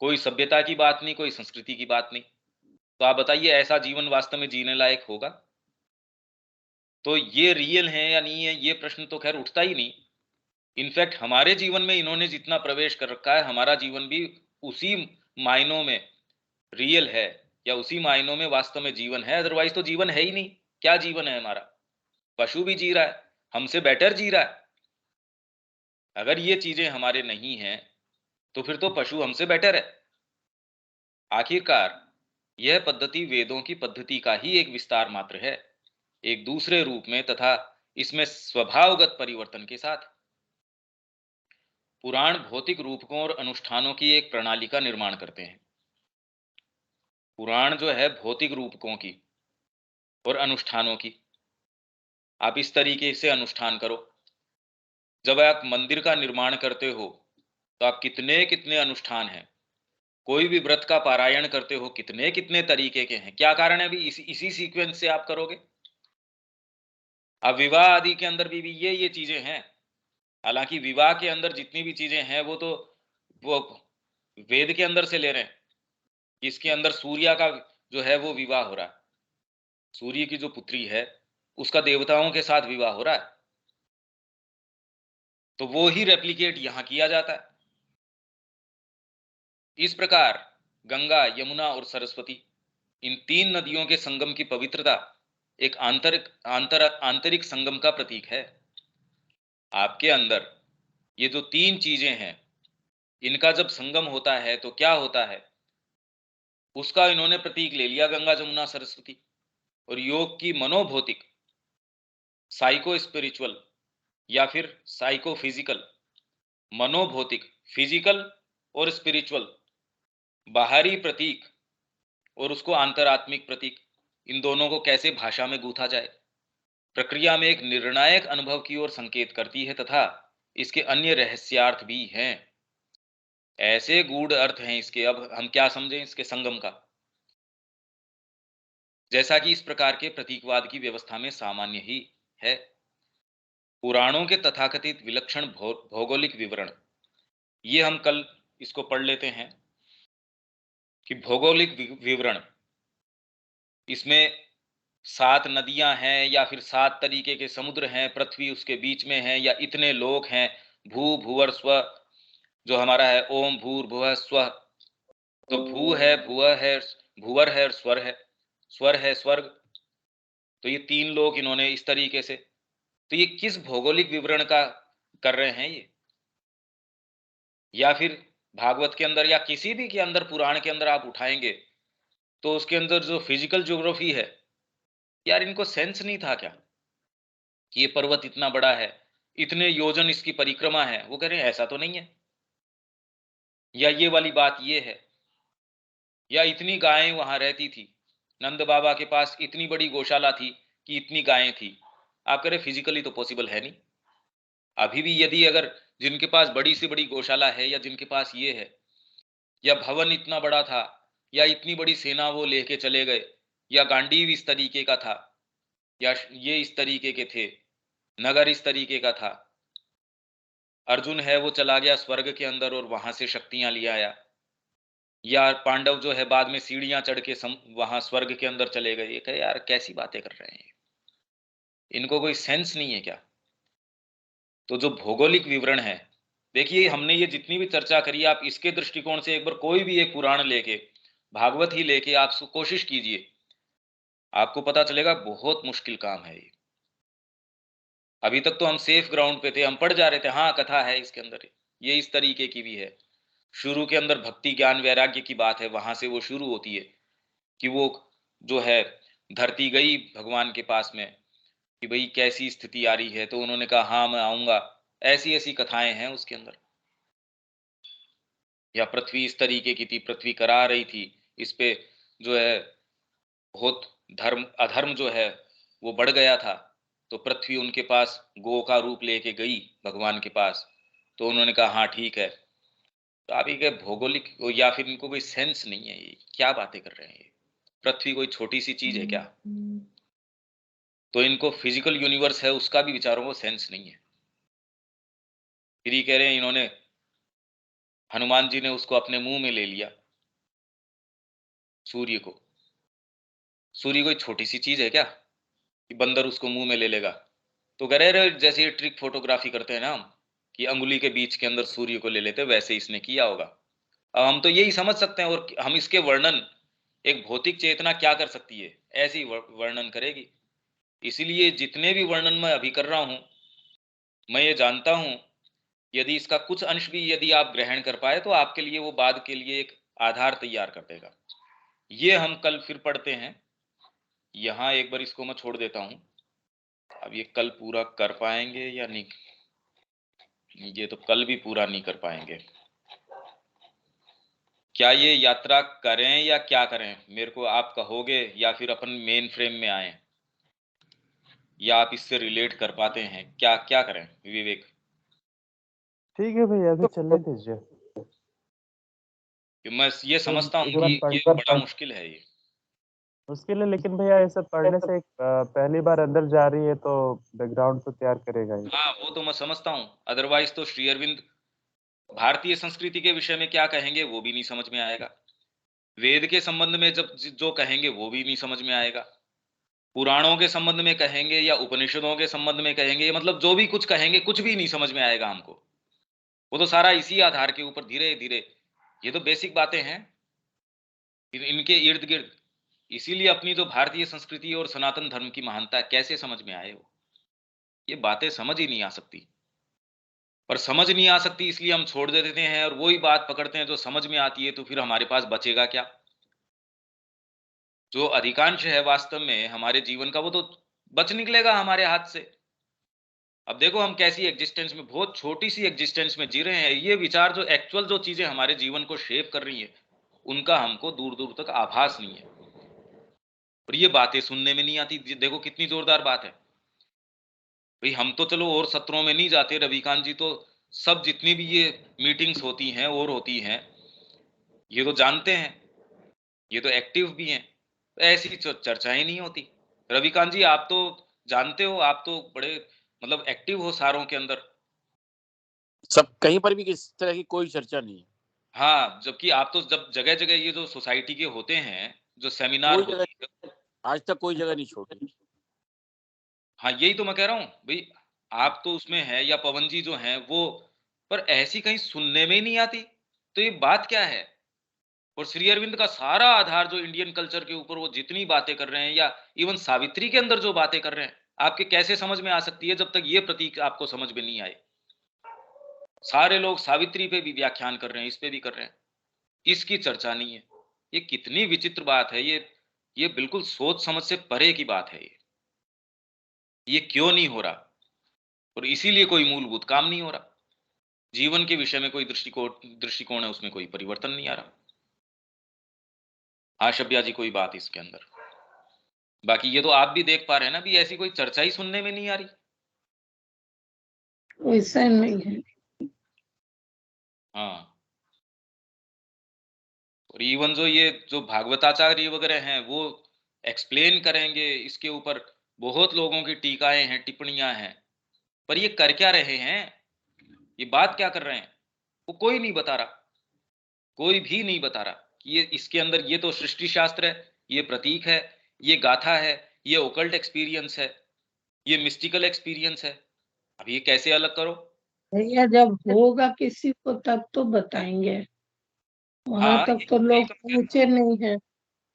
कोई सभ्यता की बात नहीं, कोई संस्कृति की बात नहीं। तो आप बताइए ऐसा जीवन वास्तव में जीने लायक होगा? तो ये रियल है या नहीं है ये प्रश्न तो खैर उठता ही नहीं। इनफैक्ट हमारे जीवन में इन्होंने जितना प्रवेश कर रखा है, हमारा जीवन भी उसी मायनों में रियल है, या उसी मायनों में वास्तव में जीवन है। अदरवाइज तो जीवन है ही नहीं। क्या जीवन है हमारा? पशु भी जी रहा है, हमसे बेटर जी रहा है। अगर ये चीजें हमारे नहीं हैं तो फिर तो पशु हमसे बेटर है। आखिरकार यह पद्धति वेदों की पद्धति का ही एक विस्तार मात्र है, एक दूसरे रूप में तथा इसमें स्वभावगत परिवर्तन के साथ। पुराण भौतिक रूपकों और अनुष्ठानों की एक प्रणाली का निर्माण करते हैं। पुराण जो है भौतिक रूपकों की और अनुष्ठानों की, आप इस तरीके से अनुष्ठान करो। जब आप मंदिर का निर्माण करते हो तो आप कितने कितने अनुष्ठान हैं, कोई भी व्रत का पारायण करते हो कितने कितने तरीके के हैं। क्या कारण है? अभी इसी सीक्वेंस से आप करोगे। अब विवाह आदि के अंदर भी ये चीजें हैं। हालांकि विवाह के अंदर जितनी भी चीजें हैं वो वेद के अंदर से ले रहे हैं। इसके अंदर सूर्य का जो है वो विवाह हो रहा है, सूर्य की जो पुत्री है उसका देवताओं के साथ विवाह हो रहा है, तो वो ही रेप्लिकेट यहां किया जाता है। इस प्रकार गंगा, यमुना और सरस्वती, इन तीन नदियों के संगम की पवित्रता एक आंतरिक संगम का प्रतीक है। आपके अंदर ये जो तीन चीजें हैं, इनका जब संगम होता है तो क्या होता है, उसका इन्होंने प्रतीक ले लिया गंगा, जमुना, सरस्वती। और योग की मनोभौतिक, साइको स्पिरिचुअल या फिर साइको फिजिकल, मनोभौतिक फिजिकल और स्पिरिचुअल बाहरी प्रतीक और उसको अंतरात्मिक प्रतीक, इन दोनों को कैसे भाषा में गूंथा जाए, प्रक्रिया में एक निर्णायक अनुभव की ओर संकेत करती है तथा इसके अन्य रहस्यार्थ भी हैं। ऐसे गूढ़ अर्थ हैं इसके। अब हम क्या समझें इसके संगम का? जैसा कि इस प्रकार के प्रतीकवाद की व्यवस्था में सामान्य ही है। पुराणों के तथाकथित विलक्षण भौगोलिक विवरण, ये हम कल इसको पढ़ लेते हैं कि भौगोलिक विवरण, इसमें 7 नदियां हैं या फिर 7 तरीके के समुद्र हैं, पृथ्वी उसके बीच में है, या इतने लोग हैं, भू भूवर स्व जो हमारा है, ओम भूर्भुवः स्वः, तो भू है, भुव है, भूवर है और स्वर है, स्वर है स्वर्ग। तो ये 3 लोग इन्होंने इस तरीके से, तो ये किस भौगोलिक विवरण का कर रहे हैं ये? या फिर भागवत के अंदर या किसी भी के अंदर, पुराण के अंदर आप उठाएंगे तो उसके अंदर जो फिजिकल ज्योग्राफी है, यार इनको सेंस नहीं था क्या कि ये पर्वत इतना बड़ा है, इतने योजन इसकी परिक्रमा है? वो कह रहे हैं ऐसा तो नहीं है, या ये वाली बात ये है, या इतनी गायें वहां रहती थी, नंद बाबा के पास इतनी बड़ी गौशाला थी कि इतनी गायें थी। आप कह रहे फिजिकली तो पॉसिबल है नहीं। अभी भी यदि अगर जिनके पास बड़ी से बड़ी गौशाला है, या जिनके पास ये है, या भवन इतना बड़ा था, या इतनी बड़ी सेना वो लेके चले गए, या गांडीव इस तरीके का था, या ये इस तरीके के थे, नगर इस तरीके का था, अर्जुन है वो चला गया स्वर्ग के अंदर और वहां से शक्तियां ले आया, या पांडव जो है बाद में सीढ़ियां चढ़ के वहां स्वर्ग के अंदर चले गए। ये कहे यार कैसी बातें कर रहे हैं, इनको कोई सेंस नहीं है क्या? तो जो भौगोलिक विवरण है, देखिए हमने ये जितनी भी चर्चा करी, आप इसके दृष्टिकोण से एक बार कोई भी एक पुराण लेके, भागवत ही लेके आप कोशिश कीजिए, आपको पता चलेगा बहुत मुश्किल काम है ये। अभी तक तो हम सेफ ग्राउंड पे थे, हम पढ़ जा रहे थे, हाँ कथा है इसके अंदर, ये इस तरीके की भी है। शुरू के अंदर भक्ति ज्ञान वैराग्य की बात है, वहां से वो शुरू होती है कि वो जो है धरती गई भगवान के पास में कि भाई कैसी स्थिति आ रही है, तो उन्होंने कहा हाँ मैं आऊंगा। ऐसी ऐसी कथाएं हैं उसके अंदर। या पृथ्वी इस तरीके की थी, पृथ्वी करा रही थी, इस पे जो है बहुत धर्म अधर्म जो है वो बढ़ गया था, तो पृथ्वी उनके पास गो का रूप लेके गई भगवान के पास, तो उन्होंने कहा हाँ ठीक है। तो आप ये भौगोलिक, या फिर इनको कोई सेंस नहीं है, ये क्या बातें कर रहे हैं ये? पृथ्वी कोई छोटी सी चीज है क्या? तो इनको फिजिकल यूनिवर्स है उसका भी विचारों को सेंस नहीं है। फिर ये कह रहे हैं इन्होंने, हनुमान जी ने उसको अपने मुंह में ले लिया, सूर्य को। सूर्य कोई छोटी सी चीज है क्या कि बंदर उसको मुंह में ले लेगा? तो कह रहे जैसे ये ट्रिक फोटोग्राफी करते हैं ना हम, कि अंगुली के बीच के अंदर सूर्य को ले लेते, वैसे इसने किया होगा। अब हम तो यही समझ सकते हैं, और हम इसके वर्णन, एक भौतिक चेतना क्या कर सकती है, ऐसी वर्णन करेगी। इसीलिए जितने भी वर्णन मैं अभी कर रहा हूं, मैं ये जानता हूं यदि इसका कुछ अंश भी यदि आप ग्रहण कर पाए तो आपके लिए वो बाद के लिए एक आधार तैयार कर देगा। ये हम कल फिर पढ़ते हैं। यहाँ एक बार इसको मैं छोड़ देता हूँ। अब ये कल पूरा कर पाएंगे या नहीं, ये तो कल भी पूरा नहीं कर पाएंगे। क्या ये यात्रा करें या क्या करें, मेरे को आप कहोगे, या फिर अपन मेन फ्रेम में आए, या आप इससे रिलेट कर पाते हैं? क्या क्या करें विवेक? ठीक है भैया, अभी चलने दीजिए। कि मैं ये समझता हूँ एक बार कि ये बड़ा मुश्किल है ये। मुश्किल है, लेकिन भैया ये सब पढ़ने से पहली बार अंदर जा रही है तो बैकग्राउंड तो तैयार करेगा ही। हाँ, वो तो मैं समझता हूँ। अदरवाइज तो श्री अरविंद भारतीय संस्कृति के विषय में क्या कहेंगे वो भी नहीं समझ में आएगा। वेद के संबंध में जब जो कहेंगे वो भी नहीं समझ में आएगा। पुराणों के संबंध में कहेंगे या उपनिषदों के संबंध में कहेंगे, मतलब जो भी कुछ कहेंगे कुछ भी नहीं समझ में आएगा हमको। वो तो सारा इसी आधार के ऊपर धीरे धीरे, ये तो बेसिक बातें हैं इनके इर्द गिर्द। इसीलिए अपनी जो भारतीय संस्कृति और सनातन धर्म की महानता कैसे समझ में आए, वो ये बातें समझ ही नहीं आ सकती। पर समझ नहीं आ सकती इसलिए हम छोड़ दे देते हैं और वही बात पकड़ते हैं जो समझ में आती है, तो फिर हमारे पास बचेगा क्या? जो अधिकांश है वास्तव में हमारे जीवन का, वो तो बच निकलेगा हमारे हाथ से। अब देखो हम कैसी एग्जिस्टेंस में, बहुत छोटी सी एग्जिस्टेंस में जी रहे हैं। ये विचार जो एक्चुअल जो चीजें हमारे जीवन को शेप कर रही है, उनका हमको दूर दूर तक आभास नहीं है। और ये बातें सुनने में नहीं आती। देखो कितनी जोरदार बात है भाई। हम तो चलो और सत्रों में नहीं जाते, रविकांत जी तो सब जितनी भी ये मीटिंग्स होती हैं और होती हैं, ये तो जानते हैं, ये तो एक्टिव भी हैं। तो ऐसी चर्चाएं नहीं होती। रविकांत जी आप तो जानते हो, आप तो बड़े मतलब एक्टिव हो सारों के अंदर। सब कहीं पर भी किस तरह की कोई चर्चा नहीं है। हाँ, जबकि आप तो जब जगह जगह ये जो सोसाइटी के होते हैं, जो सेमिनार कोई होती है, जगह आज तक कोई जगह नहीं छोड़ी। हाँ यही तो मैं कह रहा हूँ भाई। आप तो उसमें है, या पवन जी जो हैं वो, पर ऐसी कहीं सुनने में ही नहीं आती। तो ये बात क्या है? और श्री अरविंद का सारा आधार जो इंडियन कल्चर के ऊपर वो जितनी बातें कर रहे हैं, या इवन सावित्री के अंदर जो बातें कर रहे हैं, आपके कैसे समझ में आ सकती है जब तक ये प्रतीक आपको समझ में नहीं आए। सारे लोग सावित्री पे भी व्याख्यान कर रहे हैं, इस पे भी कर रहे हैं, इसकी चर्चा नहीं है। ये कितनी विचित्र बात है ये बिल्कुल सोच समझ से परे की बात है। ये क्यों नहीं हो रहा? और इसीलिए कोई मूलभूत काम नहीं हो रहा। जीवन के विषय में कोई दृष्टिकोण है, उसमें कोई परिवर्तन नहीं आ रहा। हाँ शब्या जी, कोई बात इसके अंदर। बाकी ये तो आप भी देख पा रहे हैं ना भी, ऐसी कोई चर्चा ही सुनने में नहीं आ रही। वैसा नहीं है। हाँ, और इवन जो ये जो भागवताचार्य वगैरह हैं वो एक्सप्लेन करेंगे इसके ऊपर। बहुत लोगों की टीकाएं हैं, टिप्पणियां हैं, पर ये कर क्या रहे हैं, ये बात क्या कर रहे हैं, वो कोई नहीं बता रहा। कोई भी नहीं बता रहा कि ये इसके अंदर ये तो सृष्टि शास्त्र है, ये प्रतीक है, ये गाथा है, ये ओकल्ट एक्सपीरियंस है, ये मिस्टिकल एक्सपीरियंस है। अब ये कैसे अलग करो? भैया जब होगा किसी को तब तो बताएंगे। वहां हाँ तक तो लोग पहुंचे नहीं है,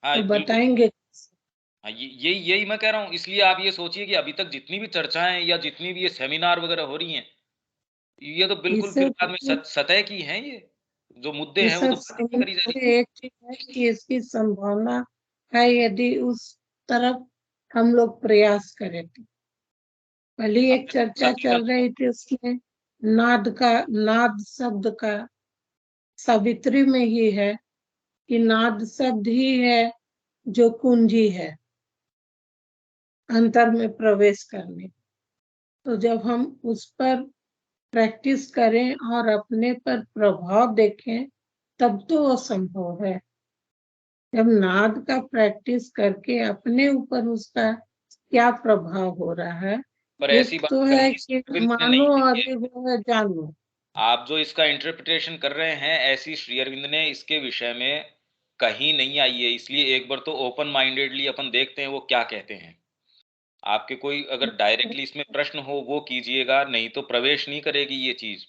हाँ तो बिल्कुल। बताएंगे। हाँ यही मैं कह रहा हूँ। इसलिए आप ये सोचिए कि अभी तक जितनी भी चर्चाएं या जितनी भी ये सेमिनार वगैरह हो रही हैं, ये तो बिल्कुल इसे फिर बाद में सतह की हैं। ये जो मुद्दे हैं वो सब तो बात नहीं करी जा समझने रही। एक चीज है कि इसकी संभावना है, यदि उस तरफ हम लोग प्रयास करें तो। कल ही अब एक चर्चा सभी चल रही थी, उसमें नाद शब्द का सावित्री में ही है कि नाद शब्द ही है जो कुंजी है अंतर में प्रवेश करने। तो जब हम उस पर प्रैक्टिस करें और अपने पर प्रभाव देखें, तब तो वो संभव है। जब नाद का प्रैक्टिस करके अपने ऊपर उसका क्या प्रभाव हो रहा है। पर ऐसी एक बात तो है कहीं कि अरविंद ने नहीं मानो और की है। एक है जानो। आप जो इसका इंटरप्रिटेशन कर रहे हैं, ऐसी श्री अरविंद ने इसके विषय में कहीं नहीं आई है। इसलिए एक बार तो ओपन माइंडेडली अपन देखते हैं वो क्या कहते हैं। आपके कोई अगर डायरेक्टली इसमें प्रश्न हो वो कीजिएगा, नहीं तो प्रवेश नहीं करेगी ये चीज।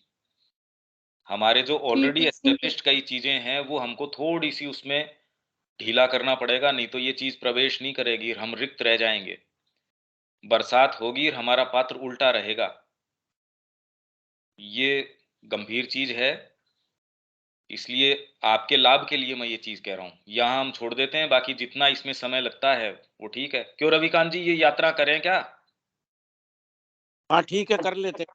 हमारे जो ठीक ऑलरेडी है। एस्टेब्लिश्ड कई चीजें हैं वो हमको थोड़ी सी उसमें ढीला करना पड़ेगा, नहीं तो ये चीज प्रवेश नहीं करेगी, हम रिक्त रह जाएंगे। बरसात होगी और हमारा पात्र उल्टा रहेगा। ये गंभीर चीज है, इसलिए आपके लाभ के लिए मैं ये चीज कह रहा हूँ। यहाँ हम छोड़ देते हैं, बाकी जितना इसमें समय लगता है वो ठीक है। क्यों रविकांत जी, ये यात्रा करें क्या? हाँ ठीक है, कर लेते हैं।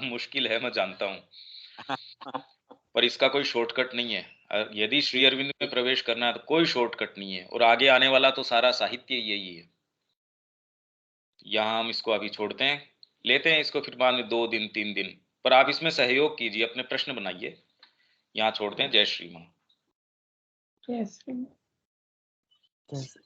मुश्किल है, मैं जानता हूँ, पर इसका कोई शॉर्टकट नहीं है। यदि श्री अरविंद में प्रवेश करना है तो कोई शॉर्टकट नहीं है, और आगे आने वाला तो सारा साहित्य यही है। यहाँ हम इसको अभी छोड़ते हैं, लेते हैं इसको फिर बाद में 2 दिन 3 दिन, पर आप इसमें सहयोग कीजिए, अपने प्रश्न बनाइए। यहाँ छोड़ते हैं। जय श्री माँ। जय श्री राम। जैसे